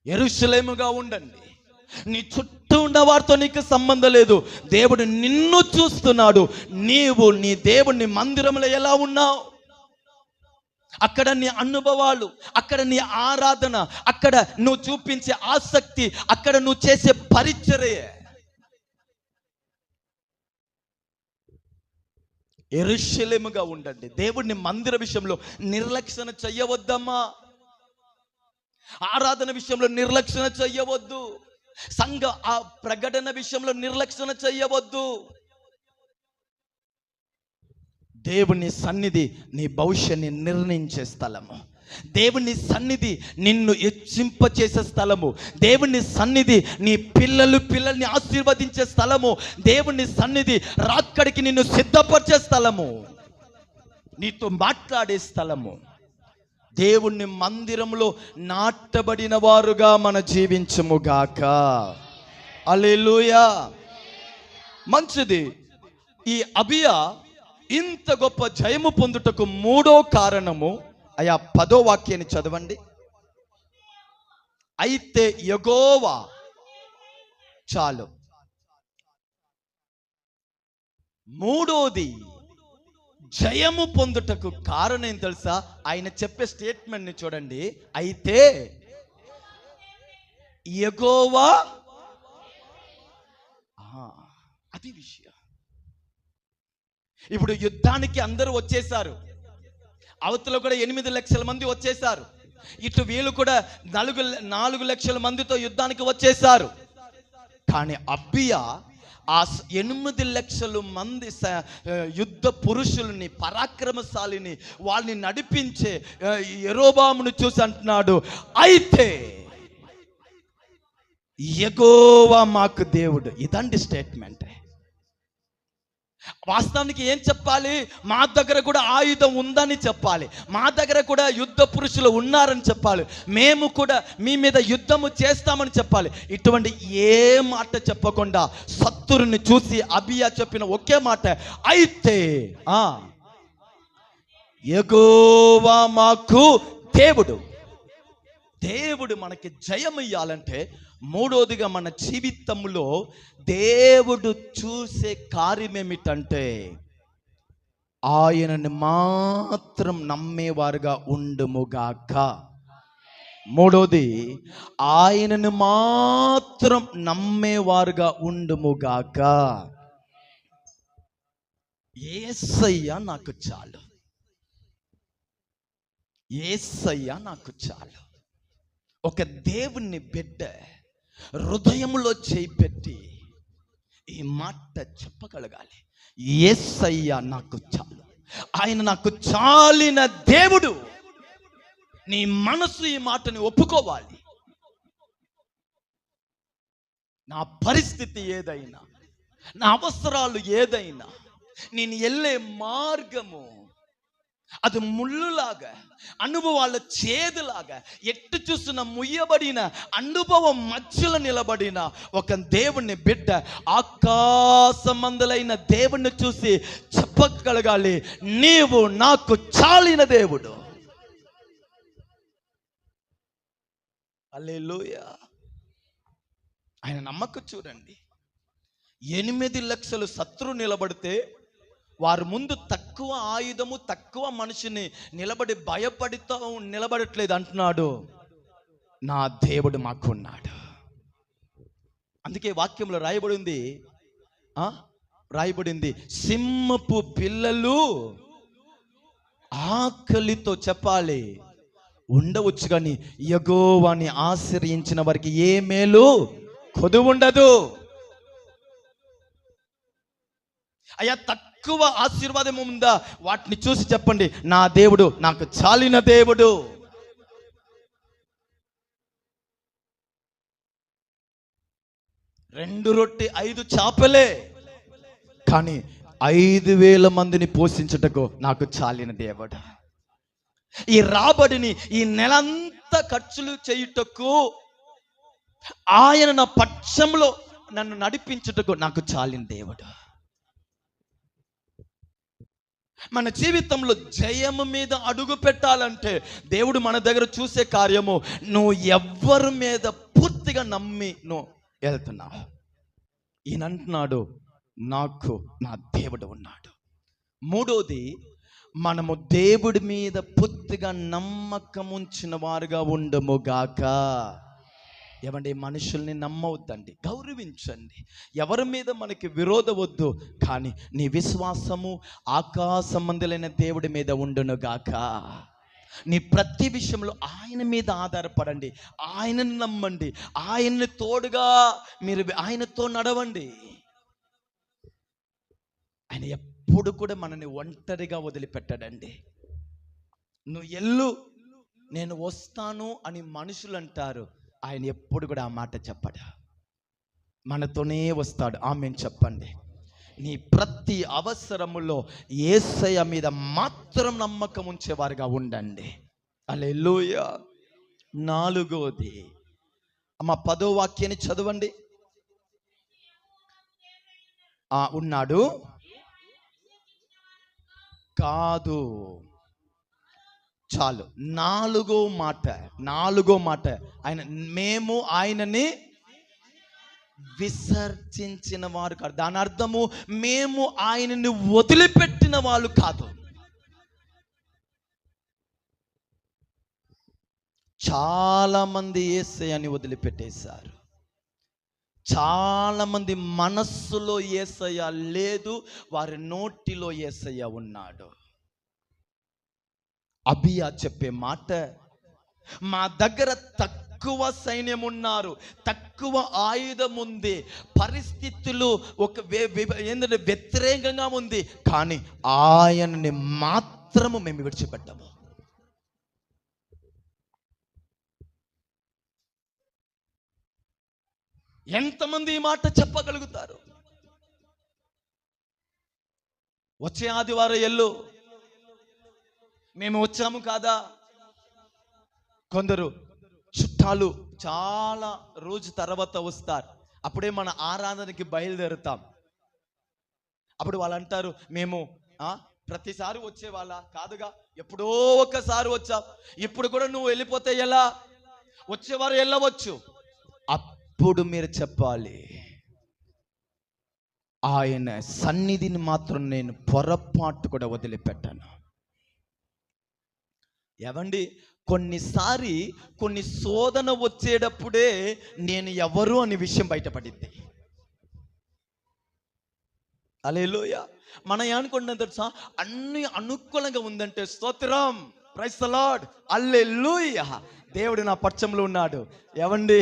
యెరూషలేముగా ఉండండి. నీ చుట్టూ ఉన్న వారితో నీకు సంబంధం లేదు, దేవుడు నిన్ను చూస్తున్నాడు. నీవు నీ దేవుని మందిరంలో ఎలా ఉన్నావు? అక్కడ నీ అనుభవాలు, అక్కడ నీ ఆరాధన, అక్కడ నువ్వు చూపించే ఆసక్తి, అక్కడ నువ్వు చేసే పరిచర్య. యెరూషలేముగా ఉండండి. దేవుని మందిర విషయంలో నిర్లక్ష్యం చెయ్యవద్దమ్మా. ఆరాధన విషయంలో నిర్లక్ష్యం చెయ్యవద్దు. సంఘ ఆ ప్రకటన విషయంలో నిర్లక్ష్యం చెయ్యవద్దు. దేవుని సన్నిధి నీ భవిష్యన్ని నిర్ణయించే స్థలము. దేవుని సన్నిధి నిన్ను హెచ్చింపచేసే స్థలము. దేవుని సన్నిధి నీ పిల్లల్ని ఆశీర్వదించే స్థలము. దేవుని సన్నిధి రాక్కడికి నిన్ను సిద్ధపరిచే స్థలము, నీతో మాట్లాడే స్థలము. దేవుని మందిరంలో నాటబడిన వారుగా మన జీవించుముగాక. హల్లెలూయా. మంచిది. ఈ అబియా ఇంత గొప్ప జయము పొందుటకు మూడో కారణము, అయా 10వ వాక్యాన్ని చదవండి. అయితే యెహోవా చాలు. మూడోది జయము పొందుటకు కారణం ఏం తెలుసా? ఆయన చెప్పే స్టేట్మెంట్ని చూడండి. అయితే యెహోవా, అది విషయం. ఇప్పుడు యుద్ధానికి అందరూ వచ్చేసారు. అవతల కూడా 8 లక్షల మంది వచ్చేసారు. ఇటు వీళ్ళు కూడా 4 లక్షల మందితో యుద్ధానికి వచ్చేసారు. కానీ అబియా ఆ 8 లక్షల మంది యుద్ధ పురుషుల్ని, పరాక్రమశాలిని, వాళ్ళని నడిపించే యెరోబామును చూసి అంటున్నాడు, అయితే యెహోవా మాకు దేవుడు. ఇదండి స్టేట్మెంట్. వాస్తవానికి ఏం చెప్పాలి? మా దగ్గర కూడా ఆయుధం ఉందని చెప్పాలి. మా దగ్గర కూడా యుద్ధ పురుషులు ఉన్నారని చెప్పాలి. మేము కూడా మీ మీద యుద్ధము చేస్తామని చెప్పాలి. ఇటువంటి ఏ మాట చెప్పకుండా శత్రువుని చూసి అబియా చెప్పిన ఒకే మాట, అయితే యెహోవా మాకు దేవుడు. దేవుడు మనకి జయం ఇయ్యాలంటే మూడోదిగా మన జీవితంలో దేవుడు చూసే కార్యం ఏమిటంటే ఆయనని మాత్రం నమ్మేవారుగా ఉండుముగాక. మూడోది, ఆయనను మాత్రం నమ్మేవారుగా ఉండుముగాక. యేసయ్య నాకు చాలు, యేసయ్య నాకు చాలు. ఒక దేవుని బిడ్డ హృదయంలో చేయి పెట్టి ఈ మాట చెప్పగలగాలి, యేసయ్య నాకు చాలు, ఆయన నాకు చాలిన దేవుడు. నీ మనసు ఈ మాటని ఒప్పుకోవాలి. నా పరిస్థితి ఏదైనా, నా అవసరాలు ఏదైనా, నేను వెళ్ళే మార్గము అది ముళ్ళులాగా, అనుభవాల చేదులాగా, ఎట్టు చూసిన ముయ్యబడిన అనుభవం మధ్యలో నిలబడిన ఒక దేవుని బిడ్డ ఆకాశమందులైన దేవుణ్ణి చూసి చెప్పగలగాలి, నీవు నాకు చాలిన దేవుడు. హల్లెలూయా. ఆయన నమ్మకం చూడండి. 8 లక్షలు శత్రువు నిలబడితే వారి ముందు తక్కువ ఆయుధము, తక్కువ మనిషిని నిలబడి భయపడుతూ నిలబడట్లేదు. అంటున్నాడు, నా దేవుడు మాకున్నాడు. అందుకే వాక్యంలో రాయబడింది సింహపు పిల్లలు ఆకలితో చెప్పాలి ఉండవచ్చు, కానీ యెహోవాని ఆశ్రయించిన వారికి ఏ మేలు కొదువు ఉండదు. అయ్యా తక్కువ ఆశీర్వాదం ఉందా? వాటిని చూసి చెప్పండి, నా దేవుడు నాకు చాలిన దేవుడు. రెండు రొట్టె 5 చేపలే, కానీ 5,000 మందిని పోషించుటకు నాకు చాలిన దేవుడు. ఈ రాబడిని ఈ నెలంతా ఖర్చులు చేయుటకు ఆయన నా పక్షంలో నన్ను నడిపించుటకు నాకు చాలిన దేవుడు. మన జీవితంలో జయము మీద అడుగు పెట్టాలంటే దేవుడు మన దగ్గర చూసే కార్యము, నువ్వు ఎవ్వరి మీద పూర్తిగా నమ్మి నువ్వు వెళ్తున్నావు. ఈయన అంటున్నాడు, నాకు నా దేవుడు ఉన్నాడు. మూడోది, మనము దేవుడి మీద పూర్తిగా నమ్మకం ఉంచిన వారుగా ఉండముగాక. ఏమండి, మనుషుల్ని నమ్మవద్దండి, గౌరవించండి. ఎవరి మీద మనకి విరోధ వద్దు, కానీ నీ విశ్వాసము ఆకాశమందులైన దేవుడి మీద ఉండునుగాక. నీ ప్రతి విషయంలో ఆయన మీద ఆధారపడండి, ఆయనను నమ్మండి, ఆయన్ని తోడుగా మీరు ఆయనతో నడవండి. ఆయన ఎప్పుడు కూడా మనల్ని ఒంటరిగా వదిలిపెట్టాడండి. నువ్వు ఎల్లు, నేను వస్తాను అని మనుషులు అంటారు, ఆయన ఎప్పుడు కూడా ఆ మాట చెప్పడు, మనతోనే వస్తాడు. ఆమేన్ చెప్పండి. నీ ప్రతి అవసరములో యేసయ్య మీద మాత్రం నమ్మకం ఉంచేవారుగా ఉండండి. హల్లెలూయా. నాలుగోది, అమ్మ 10వ వాక్యాన్ని చదవండి. ఉన్నాడు కాదు, చాలు. నాలుగో మాట, ఆయన మేము ఆయనని విసర్జించిన వారు కాదు. దాని అర్థము మేము ఆయనని వదిలిపెట్టిన వాళ్ళు కాదు. చాలా మంది యేసయ్యని వదిలిపెట్టేశారు. చాలా మంది మనస్సులో యేసయ్య లేదు, వారి నోటిలో యేసయ్య ఉన్నాడు. అబియా చెప్పే మాట, మా దగ్గర తక్కువ సైన్యం ఉన్నారు, తక్కువ ఆయుధం ఉంది, పరిస్థితులు ఏంటంటే వ్యతిరేకంగా ఉంది, కానీ ఆయనని మాత్రము మేము విడిచిపెట్టము. ఎంతమంది ఈ మాట చెప్పగలుగుతారు? వచ్చే ఆదివారం ఎల్లు, మేము వచ్చాము కాదా? కొందరు చుట్టాలు చాలా రోజు తర్వాత వస్తారు, అప్పుడే మన ఆరాధనకి బయలుదేరుతాం. అప్పుడు వాళ్ళు అంటారు, మేము ప్రతిసారి వచ్చే వాళ్ళ కాదుగా, ఎప్పుడో ఒక్కసారి వచ్చాం, ఇప్పుడు కూడా నువ్వు వెళ్ళిపోతే ఎలా? వచ్చేవారు వెళ్ళవచ్చు. అప్పుడు మీరు చెప్పాలి, ఆయన సన్నిధిని మాత్రం నేను పొరపాటు కూడా వదిలిపెట్టాను. ఏవండి, కొన్ని శోధన వచ్చేటప్పుడే నేను ఎవరు అనే విషయం బయటపడింది. హల్లెలూయా. మన ఏమనుకుంటున్నాం తెలుసా? అన్ని అనుకూలంగా ఉందంటే స్తోత్రం, ప్రైజ్ ది లార్డ్, హల్లెలూయా, దేవుడు నా పక్షంలో ఉన్నాడు. ఏవండి,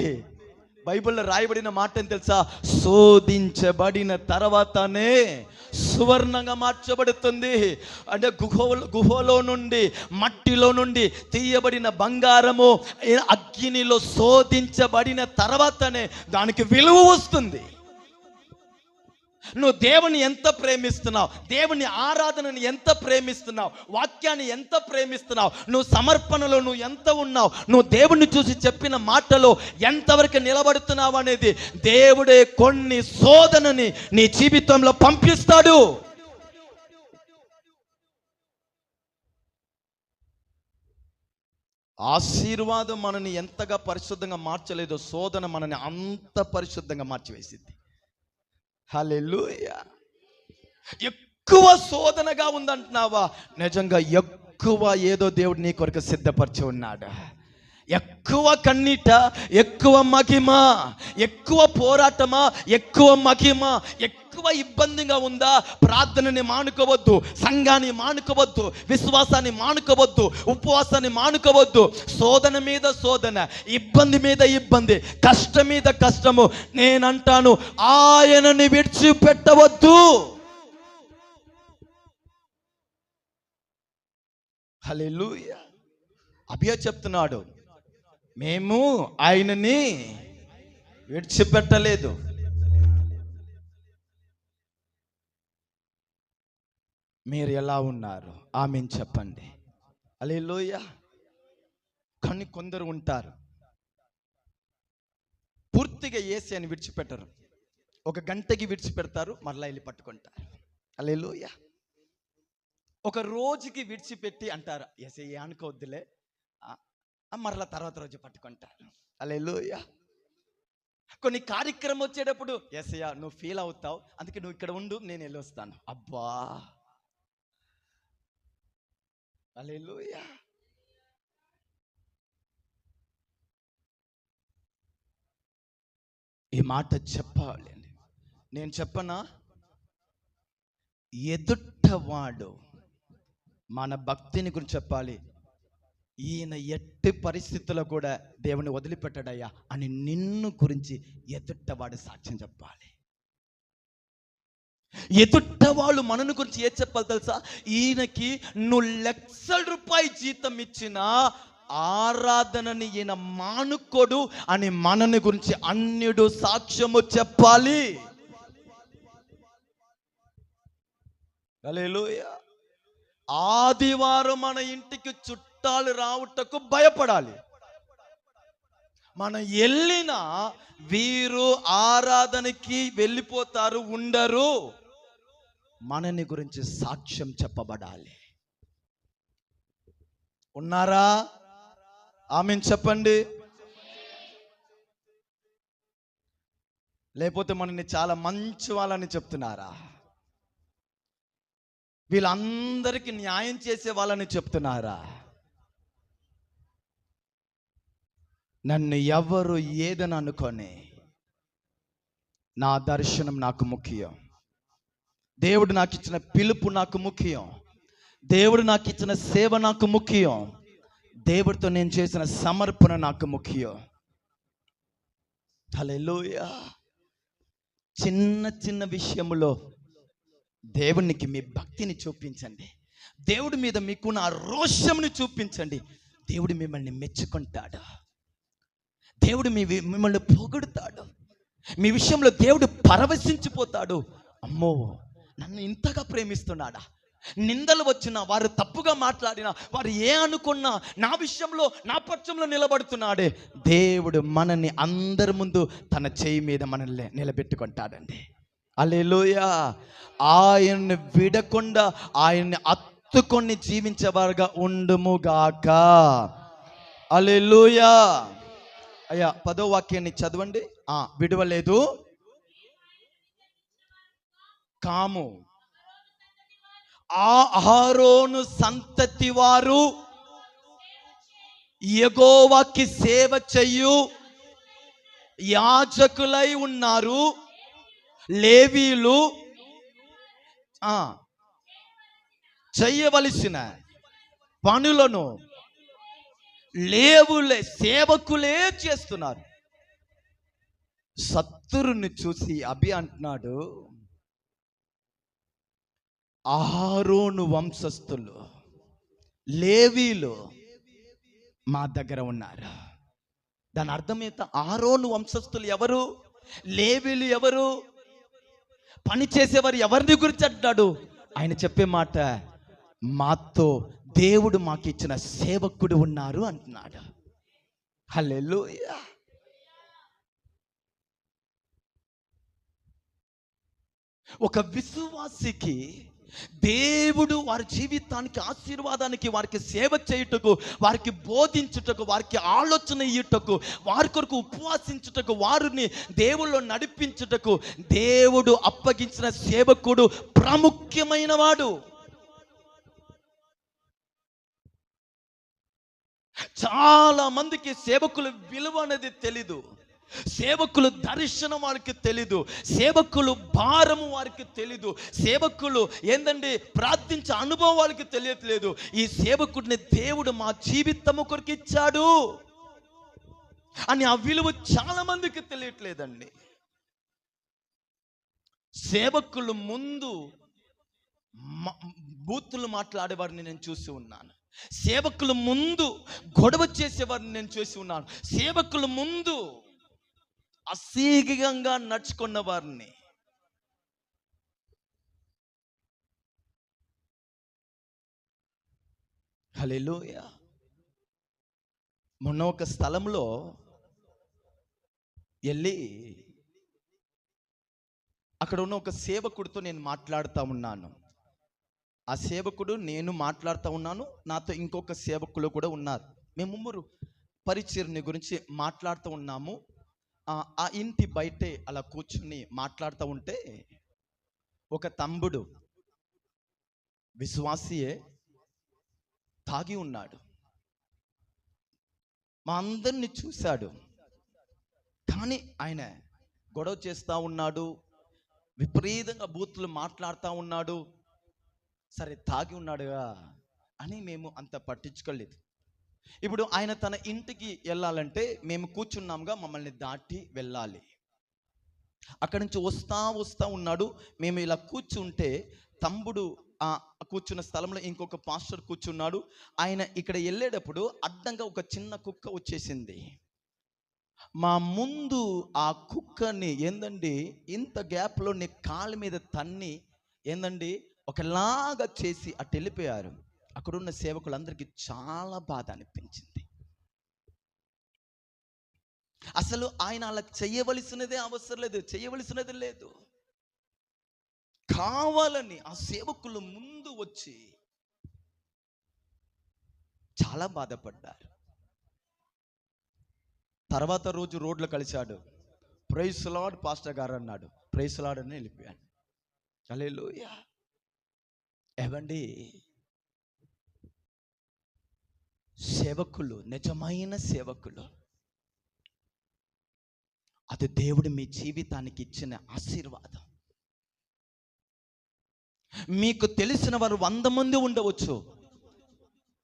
బైబిల్లో రాయబడిన మాట ఏం తెలుసా? శోధించబడిన తర్వాతనే సువర్ణంగా మార్చబడుతుంది. అంటే గుహలో నుండి, మట్టిలో నుండి తీయబడిన బంగారము అగ్నిలో శోధించబడిన తర్వాతనే దానికి విలువ వస్తుంది. నువ్వు దేవుని ఎంత ప్రేమిస్తున్నావు, దేవుని ఆరాధనని ఎంత ప్రేమిస్తున్నావు, వాక్యాన్ని ఎంత ప్రేమిస్తున్నావు, నువ్వు సమర్పణలో నువ్వు ఎంత ఉన్నావు, నువ్వు దేవుణ్ణి చూసి చెప్పిన మాటలో ఎంతవరకు నిలబడుతున్నావు అనేది దేవుడే కొన్ని శోధనని నీ జీవితంలో పంపిస్తాడు. ఆశీర్వాదం మనని ఎంతగా పరిశుద్ధంగా మార్చలేదో, శోధన మనని అంత పరిశుద్ధంగా మార్చివేసింది. హల్లెలూయా. ఎక్కువ శోధనగా ఉందంటున్నావా? నిజంగా ఎక్కువ ఏదో దేవుడు నీ కొరకు సిద్ధపరిచి ఉన్నాడు. ఎక్కువ కన్నీట, ఎక్కువ మహిమ, ఎక్కువ పోరాటమా, ఎక్కువ మహిమ, ఎక్కువ ఇబ్బందిగా ఉందా? ప్రార్థనని మానుకోవద్దు, సంఘాన్ని మానుకోవద్దు, విశ్వాసాన్ని మానుకోవద్దు, ఉపవాసాన్ని మానుకోవద్దు. శోధన మీద శోధన, ఇబ్బంది మీద ఇబ్బంది, కష్టం మీద కష్టము. నేనంటాను, ఆయనని విడిచిపెట్టవద్దు. హల్లెలూయా. అబియా చెప్తున్నాడు, మేము ఆయనని విడిచిపెట్టలేదు. మీరు ఎలా ఉన్నారు? ఆమేన్ చెప్పండి. హల్లెలూయా. కానీ కొందరు ఉంటారు, పూర్తిగా యేసయ్యని విడిచిపెట్టరు. ఒక గంటకి విడిచిపెడతారు, మరలా వెళ్ళి పట్టుకుంటారు. హల్లెలూయా. ఒక రోజుకి విడిచిపెట్టి అంటారు, యేసయ్య అనుకోవద్దులే, మరలా తర్వాత రోజు పట్టుకుంటారు. హల్లెలూయా. కొన్ని కార్యక్రమం వచ్చేటప్పుడు, యేసయ్య నువ్వు ఫీల్ అవుతావు, అందుకే నువ్వు ఇక్కడ ఉండు, నేను వెళ్ళి వస్తాను. అబ్బా, హల్లెలూయా. ఈ మాట చెప్పాలి. నేను చెప్పనా, ఎదుటవాడు మన భక్తిని గురించి చెప్పాలి. ఈయన ఎట్టి పరిస్థితుల్లో కూడా దేవుని వదిలిపెట్టాడయ్యా అని నిన్ను గురించి ఎదుటవాడు సాక్ష్యం చెప్పాలి. ఎదుటవాళ్ళు మనను గురించి ఏం చెప్పాలి తెలుసా? ఈయనకి నువ్వు ₹1,00,000 జీతం ఇచ్చినా ఆరాధనని ఈయన మానుకోడు అని మనని గురించి అన్యుడు సాక్ష్యము చెప్పాలి. హల్లెలూయా. ఆదివారం మన ఇంటికి చుట్టాలు రావుటకు భయపడాలి. మనం వెళ్ళినా వీరు ఆరాధనకి వెళ్ళిపోతారు, ఉండరు. మనని గురించి సాక్ష్యం చెప్పబడాలి. ఉన్నారా? ఆమేన్ చెప్పండి. లేకపోతే మనని చాలా మంచి వాళ్ళని చెప్తున్నారా? వీళ్ళందరికీ న్యాయం చేసే వాళ్ళని చెప్తున్నారా? నన్ను ఎవరు ఏదని అనుకొని, నా దర్శనం నాకు ముఖ్యం, దేవుడు నాకు ఇచ్చిన పిలుపు నాకు ముఖ్యం, దేవుడు నాకు ఇచ్చిన సేవ నాకు ముఖ్యం, దేవుడితో నేను చేసిన సమర్పణ నాకు ముఖ్యం. హల్లెలూయా. చిన్న చిన్న విషయంలో దేవునికి మీ భక్తిని చూపించండి. దేవుడి మీద మీకున్న రోషంని చూపించండి. దేవుడు మిమ్మల్ని మెచ్చుకుంటాడు. దేవుడు మిమ్మల్ని పొగుడుతాడు. మీ విషయంలో దేవుడు పరవశించిపోతాడు. అమ్మో, నన్ను ఇంతగా ప్రేమిస్తున్నాడా? నిందలు వచ్చినా, వారు తప్పుగా మాట్లాడినా, వారు ఏ అనుకున్నా నా విషయంలో, నా పక్షంలో నిలబడుతున్నాడే. దేవుడు మనల్ని అందరి ముందు తన చేయి మీద మనల్ని నిలబెట్టుకుంటాడండి. హల్లెలూయా. ఆయన్ని విడకుండా ఆయన్ని అత్తుకొని జీవించేవారుగా ఉండుముగాక. హల్లెలూయా. అయ్యా 10వ వాక్యాన్ని చదవండి. విడువలేదు కాము. అహరోను సంతతి వారు యెహోవాకి సేవ చేయు యాజకులై ఉన్నారు. లేవీయులు చేయవలసిన పనులను లేవులే సేవకులే చేస్తున్నారు. శత్రుని చూసి అభి అంటున్నాడు, అహరోను వంశస్థులు లేవీలు మా దగ్గర ఉన్నారు. దాని అర్థం ఏంట? అహరోను వంశస్థులు ఎవరు? లేవీలు ఎవరు? పని చేసేవారు ఎవరిని గురించి అంటున్నాడు? ఆయన చెప్పే మాట, మాతో దేవుడు మాకు ఇచ్చిన సేవకుడు ఉన్నారు అంటున్నాడు. హల్లెలూయా. ఒక విశ్వాసికి దేవుడు వారి జీవితానికి ఆశీర్వాదానికి, వారికి సేవ చేయుటకు, వారికి బోధించుటకు, వారికి ఆలోచన ఇయ్యుటకు, వారి కొరకు ఉపవాసించుటకు, వారిని దేవుళ్ళు నడిపించుటకు దేవుడు అప్పగించిన సేవకుడు ప్రాముఖ్యమైన వాడు. చాలా మందికి సేవకుల విలువ అనేది తెలీదు. సేవకులు దర్శనం వారికి తెలీదు. సేవకులు భారము వారికి తెలీదు. సేవకులు ఏందండి ప్రార్థించే అనుభవం వాళ్ళకి తెలియట్లేదు. ఈ సేవకుడిని దేవుడు మా జీవితము కొరకు ఇచ్చాడు అని ఆ విలువ చాలా మందికి తెలియట్లేదండి. సేవకులు ముందు బూతులు మాట్లాడేవారిని నేను చూసి ఉన్నాను. సేవకులు ముందు గొడవ చేసేవారిని నేను చూసి ఉన్నాను. సేవకులు ముందు అసహ్యంగా నడుచుకున్న వారిని. హల్లెలూయా. మొన్న ఒక స్థలంలో వెళ్ళి అక్కడ ఉన్న ఒక సేవకుడితో నేను మాట్లాడుతూ ఉన్నాను. ఆ సేవకుడు, నేను మాట్లాడుతూ ఉన్నాను, నాతో ఇంకొక సేవకులు కూడా ఉన్నారు. మేము ముగ్గురు పరిచర్ని గురించి మాట్లాడుతూ ఉన్నాము. ఆ ఇంటి బయటే అలా కూర్చుని మాట్లాడుతూ ఉంటే ఒక తమ్ముడు విశ్వాసియే తాగి ఉన్నాడు. మా అందరిని చూశాడు, కానీ ఆయన గొడవ చేస్తూ ఉన్నాడు, విపరీతంగా బూతులు మాట్లాడుతూ ఉన్నాడు. సరే తాగి ఉన్నాడుగా అని మేము అంత పట్టించుకోలేదు. ఇప్పుడు ఆయన తన ఇంటికి వెళ్ళాలంటే మేము కూర్చున్నాముగా, మమ్మల్ని దాటి వెళ్ళాలి. అక్కడి నుంచి వస్తా ఉన్నాడు. మేము ఇలా కూర్చుంటే తమ్ముడు కూర్చున్న స్థలంలో ఇంకొక పాస్టర్ కూర్చున్నాడు. ఆయన ఇక్కడ వెళ్ళేటప్పుడు అడ్డంగా ఒక చిన్న కుక్క వచ్చేసింది. మా ముందు ఆ కుక్కని ఏందండి ఇంత గ్యాప్లో నీ కాళ్ళ మీద తన్ని ఏందండి ఒకలాగా చేసి అటు వెళ్ళిపోయారు. అక్కడున్న సేవకులందరికీ చాలా బాధ అనిపించింది. అసలు ఆయన అలా చేయవలసినదే అవసరం లేదు, చేయవలసినది లేదు. కావాలని ఆ సేవకులు ముందు వచ్చి చాలా బాధపడ్డారు. తర్వాత రోజు రోడ్లో కలిశాడు. ప్రైజ్ లార్డ్ పాస్టర్ గారు అన్నాడు. ప్రైజ్ లార్డ్ అని వెళ్ళిపోయాడు. హల్లెలూయా. ఏవండి, సేవకులు, నిజమైన సేవకులు, అది దేవుడు మీ జీవితానికి ఇచ్చిన ఆశీర్వాదం. మీకు తెలిసిన వారు 100 మంది ఉండవచ్చు.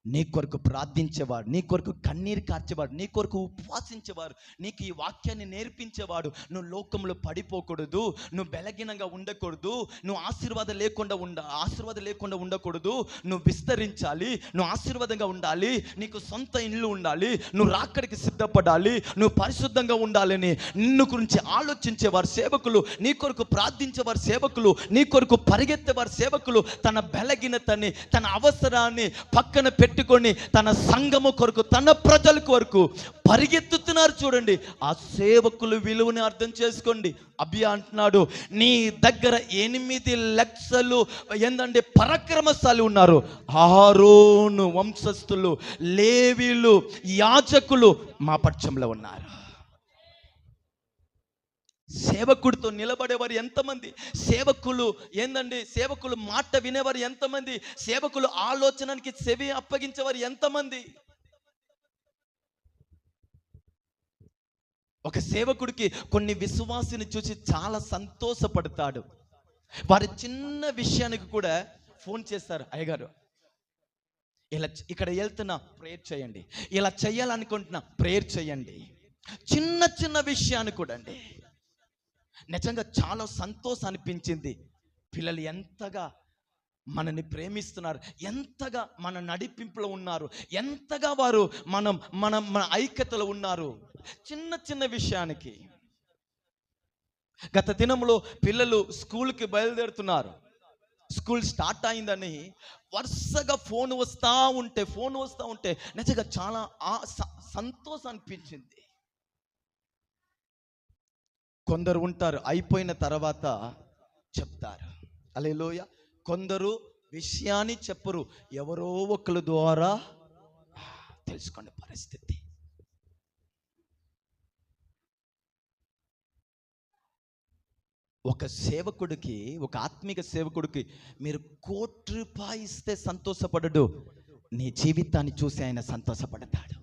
నీ కొరకు ప్రార్థించేవాడు, నీ కొరకు కన్నీరు కార్చేవాడు, నీ కొరకు ఉపవాసించేవాడు, నీకు ఈ వాక్యాన్ని నేర్పించేవాడు. నువ్వు లోకంలో పడిపోకూడదు, నువ్వు బలహీనంగా ఉండకూడదు, నువ్వు ఆశీర్వాదం లేకుండా ఉండకూడదు, నువ్వు విస్తరించాలి, నువ్వు ఆశీర్వాదంగా ఉండాలి, నీకు సొంత ఇల్లు ఉండాలి, నువ్వు రాకడికి సిద్ధపడాలి, నువ్వు పరిశుద్ధంగా ఉండాలని నిన్ను గురించి ఆలోచించేవారు సేవకులు, నీ కొరకు ప్రార్థించేవారు సేవకులు, నీ కొరకు పరిగెత్తేవారు సేవకులు. తన బలహీనతని, తన అవసరాన్ని పక్కన పెట్టుకొని తన సంఘము కొరకు, తన ప్రజల కొరకు పరిగెత్తుతున్నారు. చూడండి, ఆ సేవకులు విలువని అర్థం చేసుకోండి. అభి అంటున్నాడు, నీ దగ్గర 8 లక్షలు ఏందంటే పరాక్రమశాలి ఉన్నారు. ఆరోను వంశస్థులు, లేవీలు, యాజకులు మా పక్షంలో ఉన్నారు. సేవకుడితో నిలబడేవారు ఎంతమంది? సేవకులు ఏందండి, సేవకులు మాట వినేవారు ఎంతమంది? సేవకులు ఆలోచనకి చెవి అప్పగించేవారు ఎంతమంది? ఒక సేవకుడికి కొన్ని విశ్వాసిని చూసి చాలా సంతోషపడతాడు. వారి చిన్న విషయానికి కూడా ఫోన్ చేస్తారు, అయ్యగారు ఇలా ఇక్కడ వెళ్తున్నా ప్రేయర్ చేయండి, ఇలా చేయాలనుకుంటున్నా ప్రేయర్ చేయండి. చిన్న చిన్న విషయాన్ని కూడా అండి నిజంగా చాలా సంతోషం అనిపించింది. పిల్లలు ఎంతగా మనని ప్రేమిస్తున్నారు, ఎంతగా మన నడిపింపులో ఉన్నారు, ఎంతగా వారు మన ఐక్యతలో ఉన్నారు. చిన్న చిన్న విషయానికి. గత దినంలో పిల్లలు స్కూల్కి బయలుదేరుతున్నారు. స్కూల్ స్టార్ట్ అయిందని వరుసగా ఫోన్ వస్తూ ఉంటే నిజంగా చాలా సంతోషం అనిపించింది. కొందరు ఉంటారు అయిపోయిన తర్వాత చెప్తారు, హల్లెలూయా. కొందరు విషయాన్ని చెప్పరు, ఎవరో ఒకరి ద్వారా తెలుసుకునే పరిస్థితి. ఒక సేవకుడికి, ఒక ఆత్మీయ సేవకుడికి మీరు ₹1,00,00,000 ఇస్తే సంతోషపడడు, నీ జీవితాన్ని చూసి ఆయన సంతోషపడతాడు.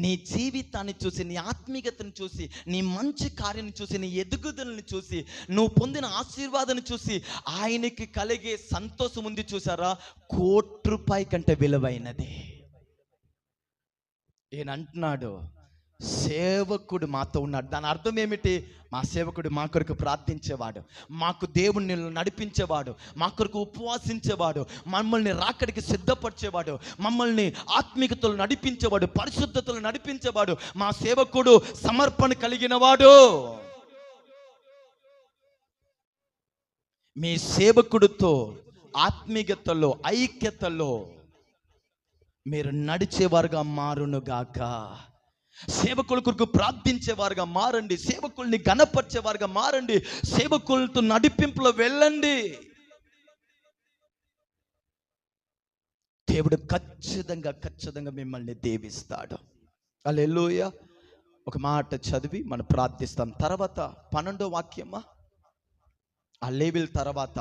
నీ జీవితాన్ని చూసి, నీ ఆత్మీయతను చూసి, నీ మంచి కార్యాన్ని చూసి, నీ ఎదుగుదలని చూసి, నువ్వు పొందిన ఆశీర్వాదాన్ని చూసి ఆయనకి కలిగే సంతోషం ఉంది చూసారా, ₹1,00,00,000 కంటే విలువైనది. ఈయన అంటున్నాడు, సేవకుడు మాతో ఉన్నాడు. దాని అర్థం ఏమిటి? మా సేవకుడు మా కొరకు ప్రార్థించేవాడు, మాకు దేవుణ్ణి నడిపించేవాడు, మా కొరకు ఉపవాసించేవాడు, మమ్మల్ని రాకడికి సిద్ధపరిచేవాడు, మమ్మల్ని ఆత్మీయతలు నడిపించేవాడు, పరిశుద్ధతలు నడిపించేవాడు. మా సేవకుడు సమర్పణ కలిగిన వాడు. మీ సేవకుడితో ఆత్మీయతలో, ఐక్యతలో మీరు నడిచేవారుగా మారునుగాక. సేవకుల కొరకు ప్రార్థించేవారుగా మారండి, సేవకుల్ని ఘనపరిచేవారుగా మారండి, సేవకులతో నడిపింపులో వెళ్ళండి. దేవుడు ఖచ్చితంగా మిమ్మల్ని దీవిస్తాడు. హల్లెలూయా. ఒక మాట చదివి మనం ప్రార్థిస్తాం. తర్వాత 12వ వాక్యమా, ఆ లేవీయుల తర్వాత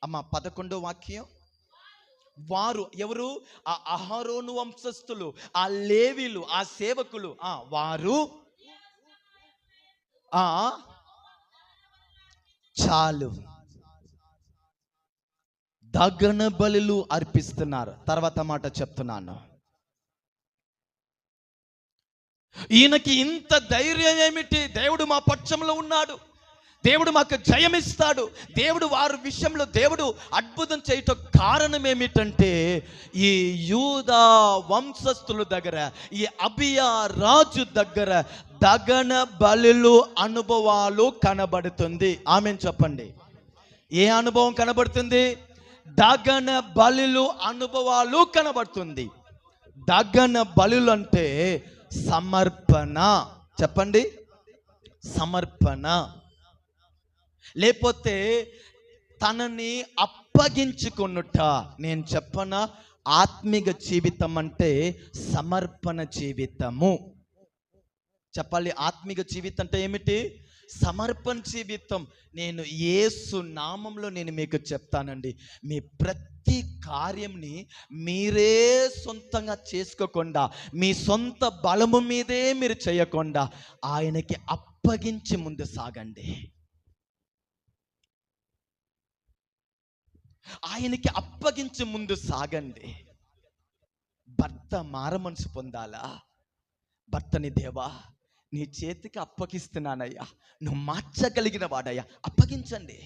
అమ్మ 11వ వాక్యం. వారు ఎవరు? ఆ అహరోను వంశస్థులు, ఆ లేవీలు, ఆ సేవకులు. వారు ఆ చాలు దగన బలులు అర్పిస్తున్నారు. తర్వాత మాట చెప్తున్నాను. ఈయనకి ఇంత ధైర్యం ఏమిటి? దేవుడు మా పక్షంలో ఉన్నాడు, దేవుడు మాకు జయమిస్తాడు, దేవుడు వారి విషయంలో దేవుడు అద్భుతం చేయటం కారణం ఏమిటంటే, ఈ యూదా వంశస్థుల దగ్గర, ఈ అబియా రాజు దగ్గర దగన బలులు అనుభవాలు కనబడుతుంది. ఆమెన్ చెప్పండి. ఏ అనుభవం కనబడుతుంది? దగన బలులు అనుభవాలు కనబడుతుంది. దగన బలులు అంటే సమర్పణ. చెప్పండి, సమర్పణ. లేకపోతే తనని అప్పగించుకొనుట. నేను చెప్పనా, ఆత్మీయ జీవితం అంటే సమర్పణ జీవితము. చెప్పాలి, ఆత్మీయ జీవితం అంటే ఏమిటి? సమర్పణ జీవితం. నేను యేసు నామంలో నేను మీకు చెప్తానండి, మీ ప్రతి కార్యంని మీరే సొంతంగా చేసుకోకుండా, మీ సొంత బలము మీదే మీరు చేయకుండా ఆయనకి అప్పగించి ముందు సాగండి. ఆయనకి అప్పగించి ముందు సాగండి. భర్త మారమనసు పొందాలా? భర్తని, దేవా నీ చేతికి అప్పగిస్తున్నానయ్యా, నువ్వు మార్చగలిగిన వాడయ్యా, అప్పగించండి.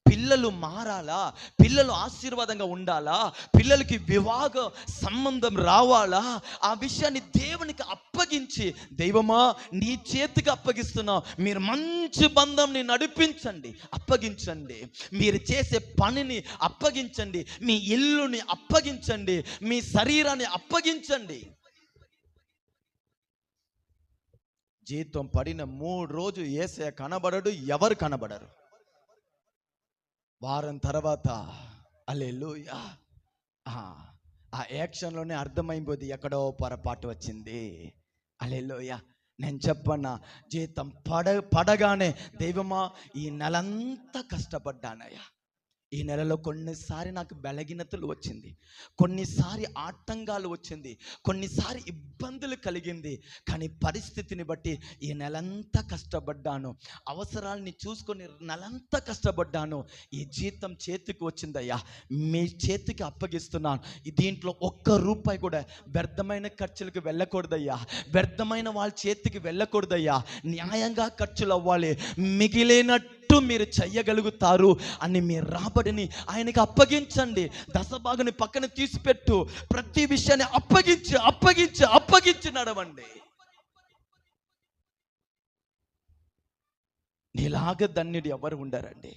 పిల్లలు మారాలా? పిల్లలు ఆశీర్వాదంగా ఉండాలా? పిల్లలకి వివాహ సంబంధం రావాలా? ఆ విషయాన్ని దేవునికి అప్పగించి, దైవమా నీ చేతికి అప్పగిస్తున్నావు, మీరు మంచి బంధంని నడిపించండి, అప్పగించండి. మీరు చేసే పనిని అప్పగించండి, మీ ఇల్లుని అప్పగించండి, మీ శరీరాన్ని అప్పగించండి. జీతం పడిన 3 రోజులు యేసయ్య కనబడడు, ఎవరు కనబడరు. వారం తర్వాత హల్లెలూయా, ఆ యాక్షన్లోనే అర్థమైపోయింది ఎక్కడో పొరపాటు వచ్చింది. హల్లెలూయా. నేను చెప్పన్నా, జీతం పడగానే దైవమా ఈ నెలంతా కష్టపడ్డానయ్యా, ఈ నెలలో కొన్నిసారి నాకు బలహీనతలు వచ్చింది, కొన్నిసారి ఆటంకాలు వచ్చింది, కొన్నిసారి ఇబ్బందులు కలిగింది, కానీ పరిస్థితిని బట్టి ఈ నెలంతా కష్టపడ్డాను, అవసరాలని చూసుకొని నెలంతా కష్టపడ్డాను, ఈ జీతం చేతికి వచ్చిందయ్యా, మీ చేతికి అప్పగిస్తున్నాను. దీంట్లో ఒక్క రూపాయి కూడా వ్యర్థమైన ఖర్చులకు వెళ్ళకూడదయ్యా, వ్యర్థమైన వాళ్ళ చేతికి వెళ్ళకూడదయ్యా, న్యాయంగా ఖర్చులు అవ్వాలి, మిగిలినట్టు మీరు చెయ్యగలుగుతారు అని మీ రాబడిని ఆయనకి అప్పగించండి. దశభాగాన్ని పక్కన తీసిపెట్టు, ప్రతి విషయాన్ని అప్పగించి అప్పగించి అప్పగించి నడవండి. నీలాగా ధన్యుడు ఎవరు ఉండరండి.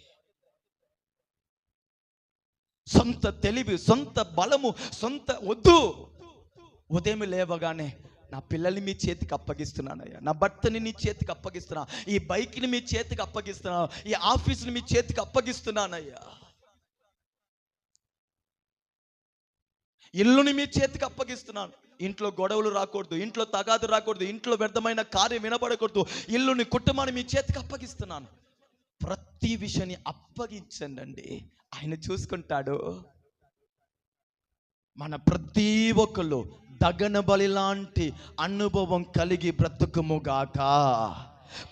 సొంత తెలివి, సొంత బలము, సొంత వద్దు. ఉదయం లేవగానే నా పిల్లల్ని మీ చేతికి అప్పగిస్తున్నానయ్యా, నా భర్తని నీ చేతికి అప్పగిస్తున్నా, ఈ బైక్ని మీ చేతికి అప్పగిస్తున్నా, ఈ ఆఫీస్ని మీ చేతికి అప్పగిస్తున్నానయ్యా, ఇల్లుని మీ చేతికి అప్పగిస్తున్నాను. ఇంట్లో గొడవలు రాకూడదు, ఇంట్లో తగాదు రాకూడదు, ఇంట్లో వ్యర్థమైన కార్యం వినబడకూడదు, ఇల్లుని కుటుంబాన్ని మీ చేతికి అప్పగిస్తున్నాను. ప్రతి విషయాన్ని అప్పగించండి, ఆయన చూసుకుంటాడు. మన ప్రతి ఒక్కళ్ళు దగన బలి లాంటి అనుభవం కలిగి బ్రతుకుముగాక.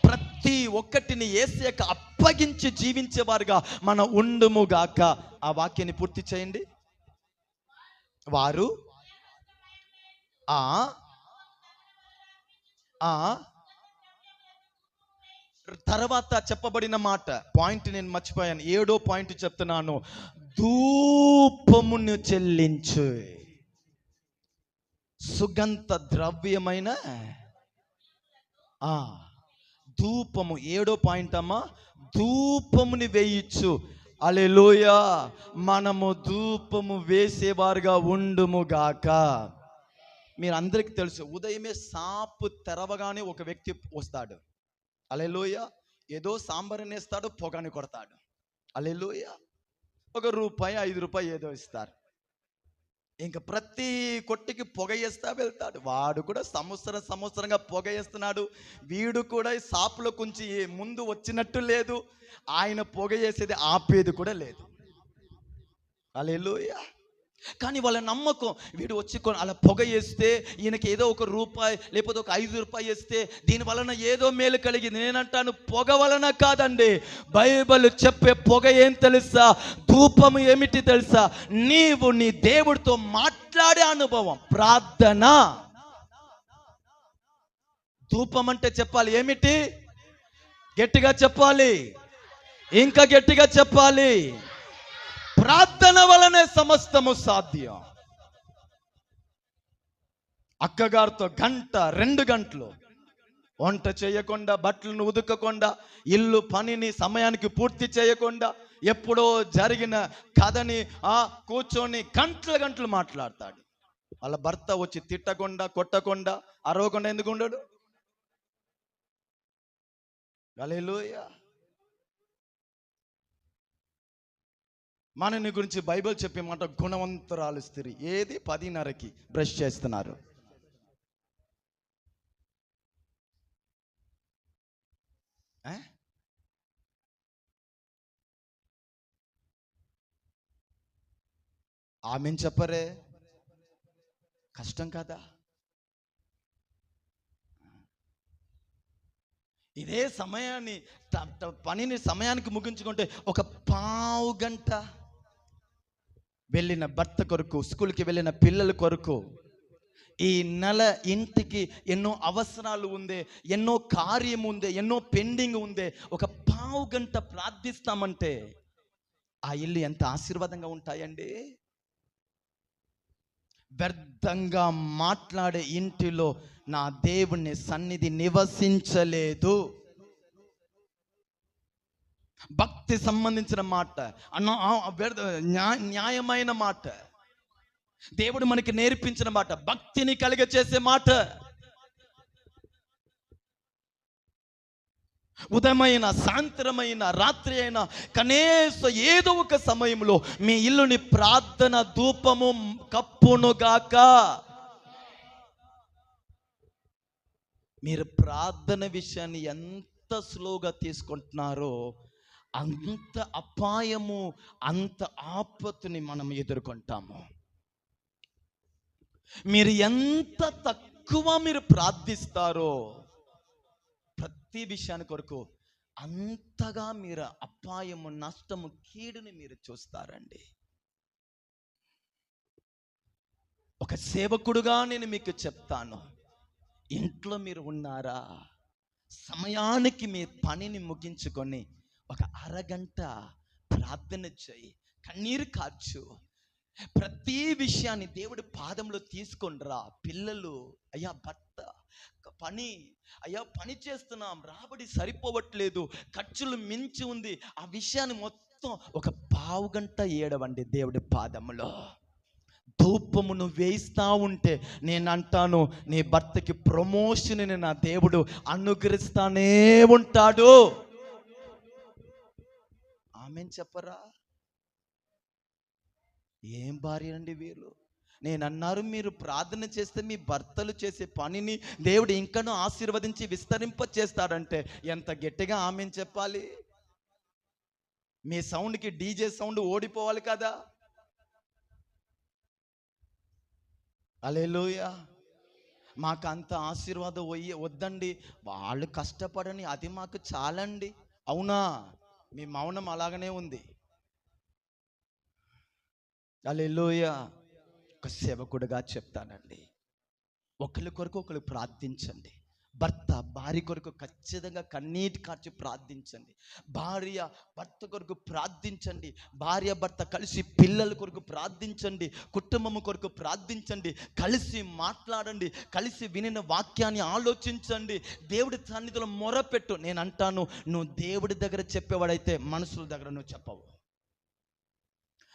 ప్రతి ఒక్కటిని యేసయ్యకు అప్పగించి జీవించేవారుగా మన ఉండుముగాక. ఆ వాక్యాన్ని పూర్తి చేయండి. వారు తర్వాత చెప్పబడిన మాట, పాయింట్ నేను మర్చిపోయాను, 7వ పాయింట్ చెప్తున్నాను. ధూపమును చెల్లించు. సుగంధ ద్రవ్యమైన ధూపము. 7వ పాయింట్ అమ్మా, ధూపముని వేయచ్చు. హల్లెలూయా. మనము ధూపము వేసేవారుగా ఉండుముగాక. మీరు అందరికీ తెలుసు, ఉదయమే సాపు తెరవగానే ఒక వ్యక్తి వస్తాడు. హల్లెలూయా. ఏదో సాంబార్ వేస్తాడు, పొగని కొడతాడు. హల్లెలూయా. ₹1, ₹5 ఏదో ఇస్తారు. ఇంకా ప్రతి కొట్టికి పొగ వేస్తా వెళ్తాడు. వాడు కూడా సంవత్సరంగా పొగ వేస్తున్నాడు. వీడు కూడా ఈ షాపులో కొంచెం ముందు వచ్చినట్టు లేదు, ఆయన పొగ వేసేది ఆపేది కూడా లేదు. హల్లెలూయా. కానీ వాళ్ళ నమ్మకం, వీడు వచ్చి అలా పొగ వేస్తే ఈయనకి ఏదో ఒక రూపాయి లేకపోతే ఒక 5 రూపాయలు వేస్తే దీని వలన ఏదో మేలు కలిగింది. నేనంటాను పొగ వలన కాదండి. బైబిల్ చెప్పే పొగ ఏం తెలుసా? ధూపం ఏమిటి తెలుసా? నీవు నీ దేవుడితో మాట్లాడే అనుభవం, ప్రార్థన. ధూపం అంటే చెప్పాలి ఏమిటి? గట్టిగా చెప్పాలి, ఇంకా గట్టిగా చెప్పాలి. ప్రార్థన వలనే సమస్తము సాధ్యం. అక్కగారితో 1-2 గంటలు వంట చేయకుండా, బట్టలను ఉదకకుండా, ఇల్లు పనిని సమయానికి పూర్తి చేయకుండా, ఎప్పుడో జరిగిన కథని కూర్చొని గంటలు మాట్లాడతాడు. వాళ్ళ భర్త వచ్చి తిట్టకుండా, కొట్టకుండా, అరవకుండా ఎందుకు ఉండడు? హల్లెలూయా. మనని గురించి బైబిల్ చెప్పే మాట, గుణవంతురాలు స్త్రీ. ఏది 10:30కి బ్రష్ చేస్తున్నారు. ఆమెను చెప్పరే, కష్టం కదా? ఇదే సమయాన్ని పనిని సమయానికి ముగించుకుంటే ఒక పావు గంట వెళ్ళిన భర్త కొరకు, స్కూల్కి వెళ్ళిన పిల్లల కొరకు, ఈ నెల ఇంటికి ఎన్నో అవసరాలు ఉందే, ఎన్నో కార్యం ఉందే, ఎన్నో పెండింగ్ ఉందే, ఒక పావు గంట ప్రార్థిస్తామంటే ఆ ఇల్లు ఎంత ఆశీర్వాదంగా ఉంటాయండి. వ్యర్థంగా మాట్లాడే ఇంటిలో నా దేవుని సన్నిధి నివసించలేదు. భక్తి సంబంధించిన మాట, న్యాయమైన మాట, దేవుడు మనకి నేర్పించిన మాట, భక్తిని కలిగ చేసే మాట. ఉదయమైన, సాయంత్రమైన, రాత్రి అయినా కనీసం ఏదో ఒక సమయంలో మీ ఇల్లుని ప్రార్థన ధూపము కప్పునుగాక. మీరు ప్రార్థన విషయాన్ని ఎంత స్లోగా తీసుకుంటున్నారో అంత అపాయము, అంత ఆపత్తుని మనం ఎదుర్కొంటాము. మీరు ఎంత తక్కువ మీరు ప్రార్థిస్తారో ప్రతి విషయాన్ని కొరకు అంతగా మీరు అపాయము, నష్టము, కీడుని మీరు చూస్తారండి. ఒక సేవకుడుగా నేను మీకు చెప్తాను, ఇంట్లో మీరు ఉన్నారా, సమయానికి మీ పనిని ముగించుకొని ఒక అరగంట ప్రార్థన చేయి, కన్నీరు కార్చు, ప్రతి విషయాన్ని దేవుడి పాదంలో తీసుకొనిరా. పిల్లలు, అయ్యా భర్త, పని, అయ్యా పని చేస్తున్నాం, రాబడి సరిపోవట్లేదు, ఖర్చులు మించి ఉంది, ఆ విషయాన్ని మొత్తం ఒక పావు గంట ఏడవండి దేవుడి పాదములో. ధూపమును వేయిస్తా ఉంటే నేను అంటాను, నీ భర్తకి ప్రమోషన్ నా దేవుడు అనుగ్రహిస్తానే ఉంటాడు. ఆమెన్ చెప్పరా? ఏం భార్య అండి వీళ్ళు. నేను అన్నారు, మీరు ప్రార్థన చేస్తే మీ భర్తలు చేసే పనిని దేవుడు ఇంకనూ ఆశీర్వదించి విస్తరింప చేస్తాడంటే ఎంత గట్టిగా ఆమెన్ చెప్పాలి. మీ సౌండ్కి డీజే సౌండ్ ఓడిపోవాలి కదా. హల్లెలూయా. మాకు అంత ఆశీర్వాదం వద్దండి, వాళ్ళు కష్టపడని, అది మాకు చాలండి. అవునా? మీ మౌనం అలాగనే ఉంది. హల్లెలూయా. ఒక సేవకుడుగా చెప్తానండి, ఒకరి కొరకు ఒకరు ప్రార్థించండి. భర్త భార్య కొరకు ఖచ్చితంగా కన్నీటి కార్చి ప్రార్థించండి. భార్య భర్త కొరకు ప్రార్థించండి. భార్య భర్త కలిసి పిల్లల కొరకు ప్రార్థించండి. కుటుంబం కొరకు ప్రార్థించండి. కలిసి మాట్లాడండి. కలిసి వినిన వాక్యాన్ని ఆలోచించండి. దేవుడి సన్నిధిలో మొరపెట్టు. నేను అంటాను, నువ్వు దేవుడి దగ్గర చెప్పేవాడైతే మనుషుల దగ్గర నువ్వు చెప్పవు.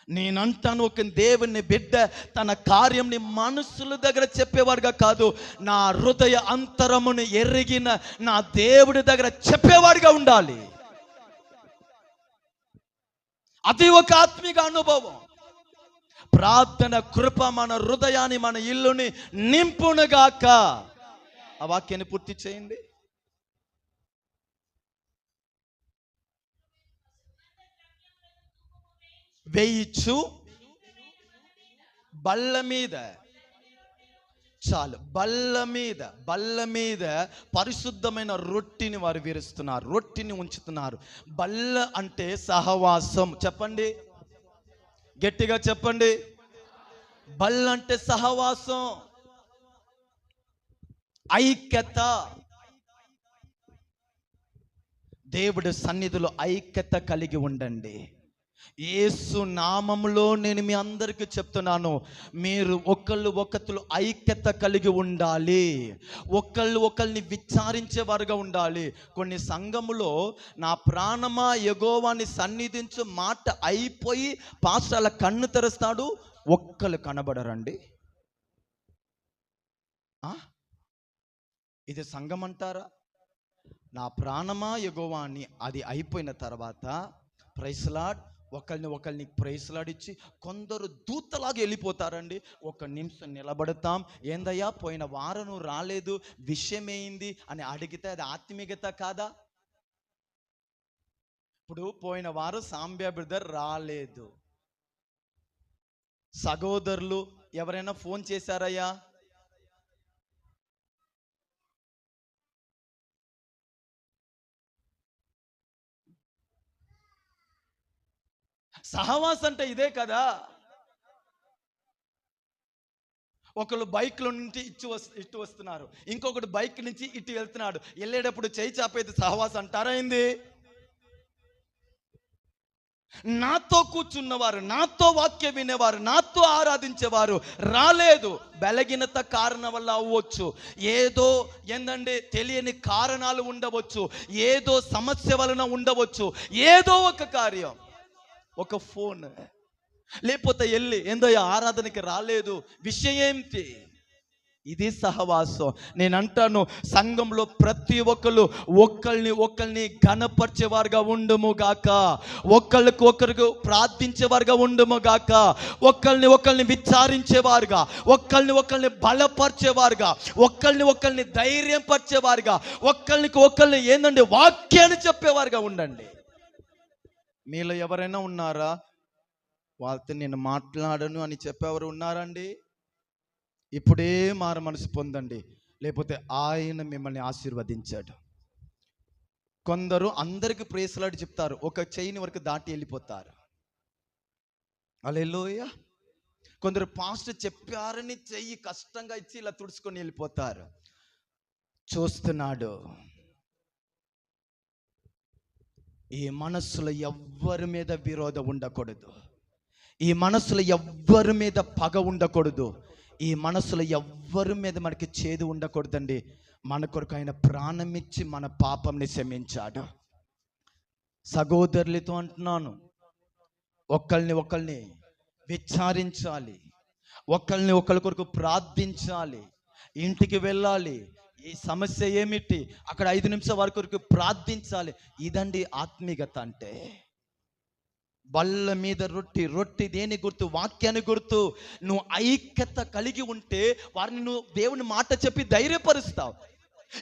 నేనంటాను, ఒక దేవుని బిడ్డ తన కార్యంని మనుషుల దగ్గర చెప్పేవాడుగా కాదు, నా హృదయ అంతరమును ఎరిగిన నా దేవుడి దగ్గర చెప్పేవాడిగా ఉండాలి. అది ఒక ఆత్మీయ అనుభవం. ప్రార్థన కృప మన హృదయాన్ని, మన ఇల్లుని నింపునుగాక. ఆ వాక్యాన్ని పూర్తి చేయండి. వేయిచు బల్ల మీద, చాలు, బల్ల మీద పరిశుద్ధమైన రొట్టిని వారు విరుస్తున్నారు, రొట్టిని ఉంచుతున్నారు. బల్ల అంటే సహవాసం. చెప్పండి, గట్టిగా చెప్పండి. బల్ల అంటే సహవాసం, ఐక్యత. దేవుడి సన్నిధిలో ఐక్యత కలిగి ఉండండి. యేసు నామములో నేను మీ అందరికీ చెప్తున్నాను, మీరు ఒకళ్ళు ఐక్యత కలిగి ఉండాలి, ఒకరిని విచారించేవారుగా ఉండాలి. కొన్ని సంఘములో నా ప్రాణమా యెహోవాని సన్నిధించు మాట అయిపోయి పాస్టర్ అలా కన్ను తెరుస్తాడు, ఒక్కళ్ళు కనబడరండి. ఇది సంఘం అంటారా? నా ప్రాణమా యెహోవా అని అది అయిపోయిన తర్వాత ప్రైజ్ లార్డ్, ఒకరిని ప్రైజ్ లార్డ్ ఇచ్చి కొందరు దూతలాగా వెళ్ళిపోతారండి. ఒక నిమిషం నిలబడతాం, ఏందయ్యా పోయిన వారం నువ్వు రాలేదు, విషయం ఏంది అని అడిగితే అది ఆత్మీయత కాదా? ఇప్పుడు పోయిన వారం సాంబ్యా బ్రదర్ రాలేదు, సహోదరులు ఎవరైనా ఫోన్ చేశారయ్యా? సహవాసం అంటే ఇదే కదా. ఒకళ్ళు బైక్లో నుంచి ఇటు వస్తున్నారు, ఇంకొకటి బైక్ నుంచి ఇటు వెళ్తున్నాడు, వెళ్ళేటప్పుడు చేయి చాపేది సహవాసం అంటారా ఏంది? నాతో కూర్చున్నవారు, నాతో వాక్యం వినేవారు, నాతో ఆరాధించేవారు రాలేదు, బలహీనత కారణం వల్ల అవ్వచ్చు, ఏదో ఏందంటే తెలియని కారణాలు ఉండవచ్చు, ఏదో సమస్య వలన ఉండవచ్చు, ఏదో ఒక కార్యం, ఒక ఫోన్, లేకపోతే వెళ్ళి ఏందయ్యా ఆరాధనకి రాలేదు, విషయం ఏంటి? ఇది సహవాసం. నేను అంటాను, సంఘంలో ప్రతి ఒక్కరు ఒకరిని ఘనపరిచేవారుగా ఉండుము గాక, ఒకరికి ప్రార్థించేవారుగా ఉండుము గాక, ఒకరిని విచారించేవారుగా, ఒకరిని బలపరిచేవారుగా, ఒకరిని ధైర్యం పరిచేవారుగా, ఒకరిని ఏందండి వాక్యాన్ని చెప్పేవారుగా ఉండండి. మీలో ఎవరైనా ఉన్నారా వాళ్ళతో నేను మాట్లాడను అని చెప్పేవారు ఉన్నారండి? ఇప్పుడే మారు మనసు పొందండి, లేకపోతే ఆయన మిమ్మల్ని ఆశీర్వదించాడు. కొందరు అందరికి ప్రేసలాడి చెప్తారు, ఒక చైన్ వరకు దాటి వెళ్ళిపోతారు. హల్లెలూయా. కొందరు పాస్టర్ చెప్పారని చెయ్యి కష్టంగా ఇచ్చి ఇలా తుడుచుకొని వెళ్ళిపోతారు. చూస్తున్నాడు, ఈ మనస్సులో ఎవ్వరి మీద విరోధం ఉండకూడదు, ఈ మనస్సులో ఎవ్వరి మీద పగ ఉండకూడదు, ఈ మనసులో ఎవ్వరి మీద మనకి చేదు ఉండకూడదండి. మన కొరకు ఆయన ప్రాణం ఇచ్చి మన పాపంని క్షమించాడు. సహోదరులతో అంటున్నాను, ఒకరిని విచారించాలి, ఒకరి కొరకు ప్రార్థించాలి, ఇంటికి వెళ్ళాలి, ఈ సమస్య ఏమిటి అక్కడ 5 నిమిషాల వరకు ప్రార్థించాలి. ఇదండి ఆత్మీయత అంటే. బల్ల మీద రొట్టి దేని గుర్తు? వాక్యాన్ని గుర్తు. నువ్వు ఐక్యత కలిగి ఉంటే వారిని నువ్వు దేవుని మాట చెప్పి ధైర్యపరుస్తావు.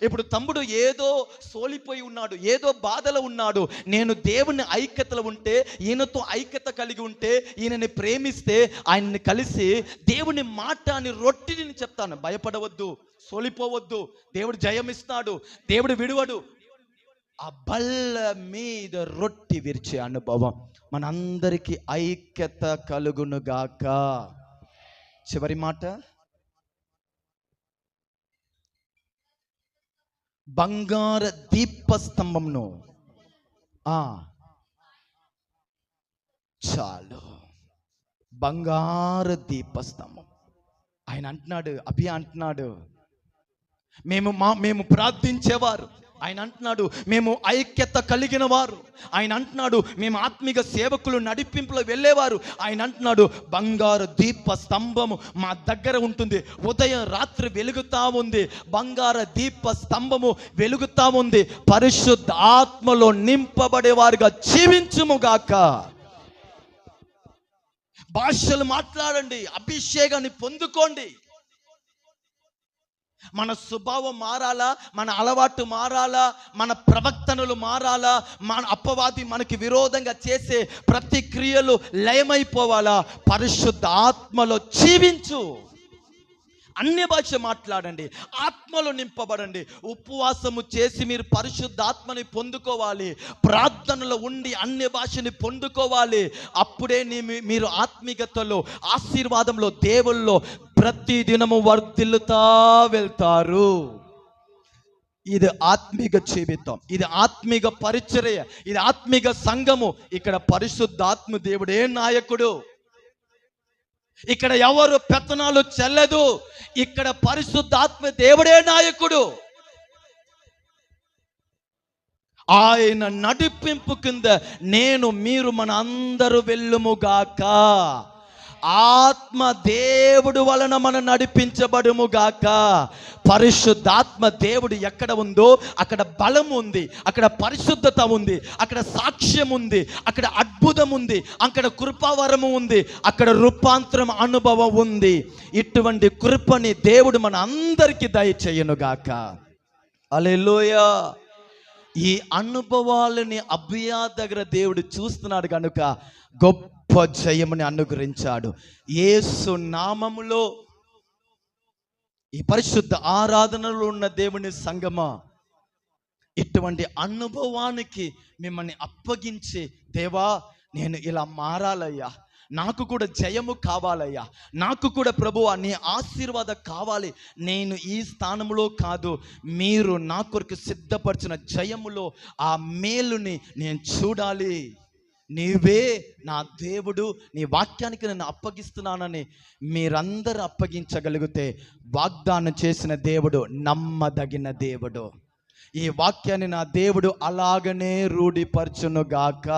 ఇప్పుడు తమ్ముడు ఏదో సోలిపోయి ఉన్నాడు, ఏదో బాధలో ఉన్నాడు, నేను దేవుని ఐక్యతలో ఉంటే, ఈయనతో ఐక్యత కలిగి ఉంటే, ఈయనని ప్రేమిస్తే, ఆయన్ని కలిసి దేవుని మాట అని రొట్టిని చెప్తాను. భయపడవద్దు, సోలిపోవద్దు, దేవుడు జయమిస్తాడు, దేవుడు విడువడు. ఆ బల్ల మీద రొట్టి విరిచే అనుభవం మనందరికీ ఐక్యత కలుగునుగాక. చివరి మాట, బంగార దీపస్తంభంను చాలు, బంగారు దీపస్తంభం. ఆయన అంటున్నాడు, అభియా అంటున్నాడు, మేము ప్రార్థించేవారు, ఆయన అంటున్నాడు మేము ఐక్యత కలిగిన వారు, ఆయన అంటున్నాడు మేము ఆత్మీయ సేవకులు నడిపింపులో వెళ్ళేవారు, ఆయన అంటున్నాడు బంగారు దీప స్తంభము మా దగ్గర ఉంటుంది, ఉదయం రాత్రి వెలుగుతా ఉంది, బంగారు దీప స్తంభము వెలుగుతా ఉంది, పరిశుద్ధ ఆత్మలో నింపబడేవారుగా జీవించుముగాక. భాషలు మాట్లాడండి, అభిషేకాన్ని పొందుకోండి. మన స్వభావం మారాలా, మన అలవాటు మారాలా, మన ప్రవర్తనలు మారాలా, మన అపవాది మనకి విరోధంగా చేసే ప్రతి క్రియలు లయమైపోవాలా. పరిశుద్ధ ఆత్మలో జీవించు, అన్య భాష మాట్లాడండి, ఆత్మలో నింపబడండి. ఉపవాసము చేసి మీరు పరిశుద్ధాత్మని పొందుకోవాలి, ప్రార్థనలో ఉండి అన్య భాషని పొందుకోవాలి. అప్పుడే మీరు ఆత్మీయతలో, ఆశీర్వాదంలో, దేవుల్లో ప్రతి దినము వర్ధిల్లుతా వెళ్తారు. ఇది ఆత్మీక జీవితం, ఇది ఆత్మీక పరిచర్య, ఇది ఆత్మీక సంఘము. ఇక్కడ పరిశుద్ధాత్మ దేవుడే నాయకుడు. ఇక్కడ ఎవరు పెత్తనాలు చెల్లదు, ఇక్కడ పరిశుద్ధాత్మ దేవుడే నాయకుడు. ఆయన నడిపింపు కింద నేను మీరు మన అందరూ వెళ్ళుముగాక. ఆత్మ దేవుడు వలన మనం నడిపించబడుముగాక. పరిశుద్ధాత్మ దేవుడు ఎక్కడ ఉందో అక్కడ బలం ఉంది, అక్కడ పరిశుద్ధత ఉంది, అక్కడ సాక్ష్యం ఉంది, అక్కడ అద్భుతం ఉంది, అక్కడ కృపావరము ఉంది, అక్కడ రూపాంతరం అనుభవం ఉంది. ఇటువంటి కృపని దేవుడు మన అందరికీ దయచేయునుగాక. హల్లెలూయా. ఈ అనుభవాలని అబియా దగ్గర దేవుడు చూస్తున్నాడు కనుక గొప్ప జయముని అనుగ్రహించాడు. యేసు నామములో ఈ పరిశుద్ధ ఆరాధనలో ఉన్న దేవుని సంగమా, ఇటువంటి అనుభవానికి మిమ్మల్ని అప్పగించి, దేవా నేను ఇలా మారాలయ్యా, నాకు కూడా జయము కావాలయ్యా, నాకు కూడా ప్రభువా నీ ఆశీర్వాదం కావాలి. నేను ఈ స్థానంలో కాదు, మీరు నా కొరకు సిద్ధపరిచిన జయములో ఆ మేలుని నేను చూడాలి. నీవే నా దేవుడు, నీ వాక్యానికి నన్ను అప్పగిస్తున్నానని మీరందరూ అప్పగించగలిగితే, వాగ్దానం చేసిన దేవుడు నమ్మదగిన దేవుడు. ఈ వాక్యాన్ని నా దేవుడు అలాగనే రూఢిపరచునుగాక.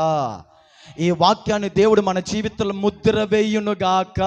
ఈ వాక్యాన్ని దేవుడు మన జీవితంలో ముద్ర వేయునుగాక.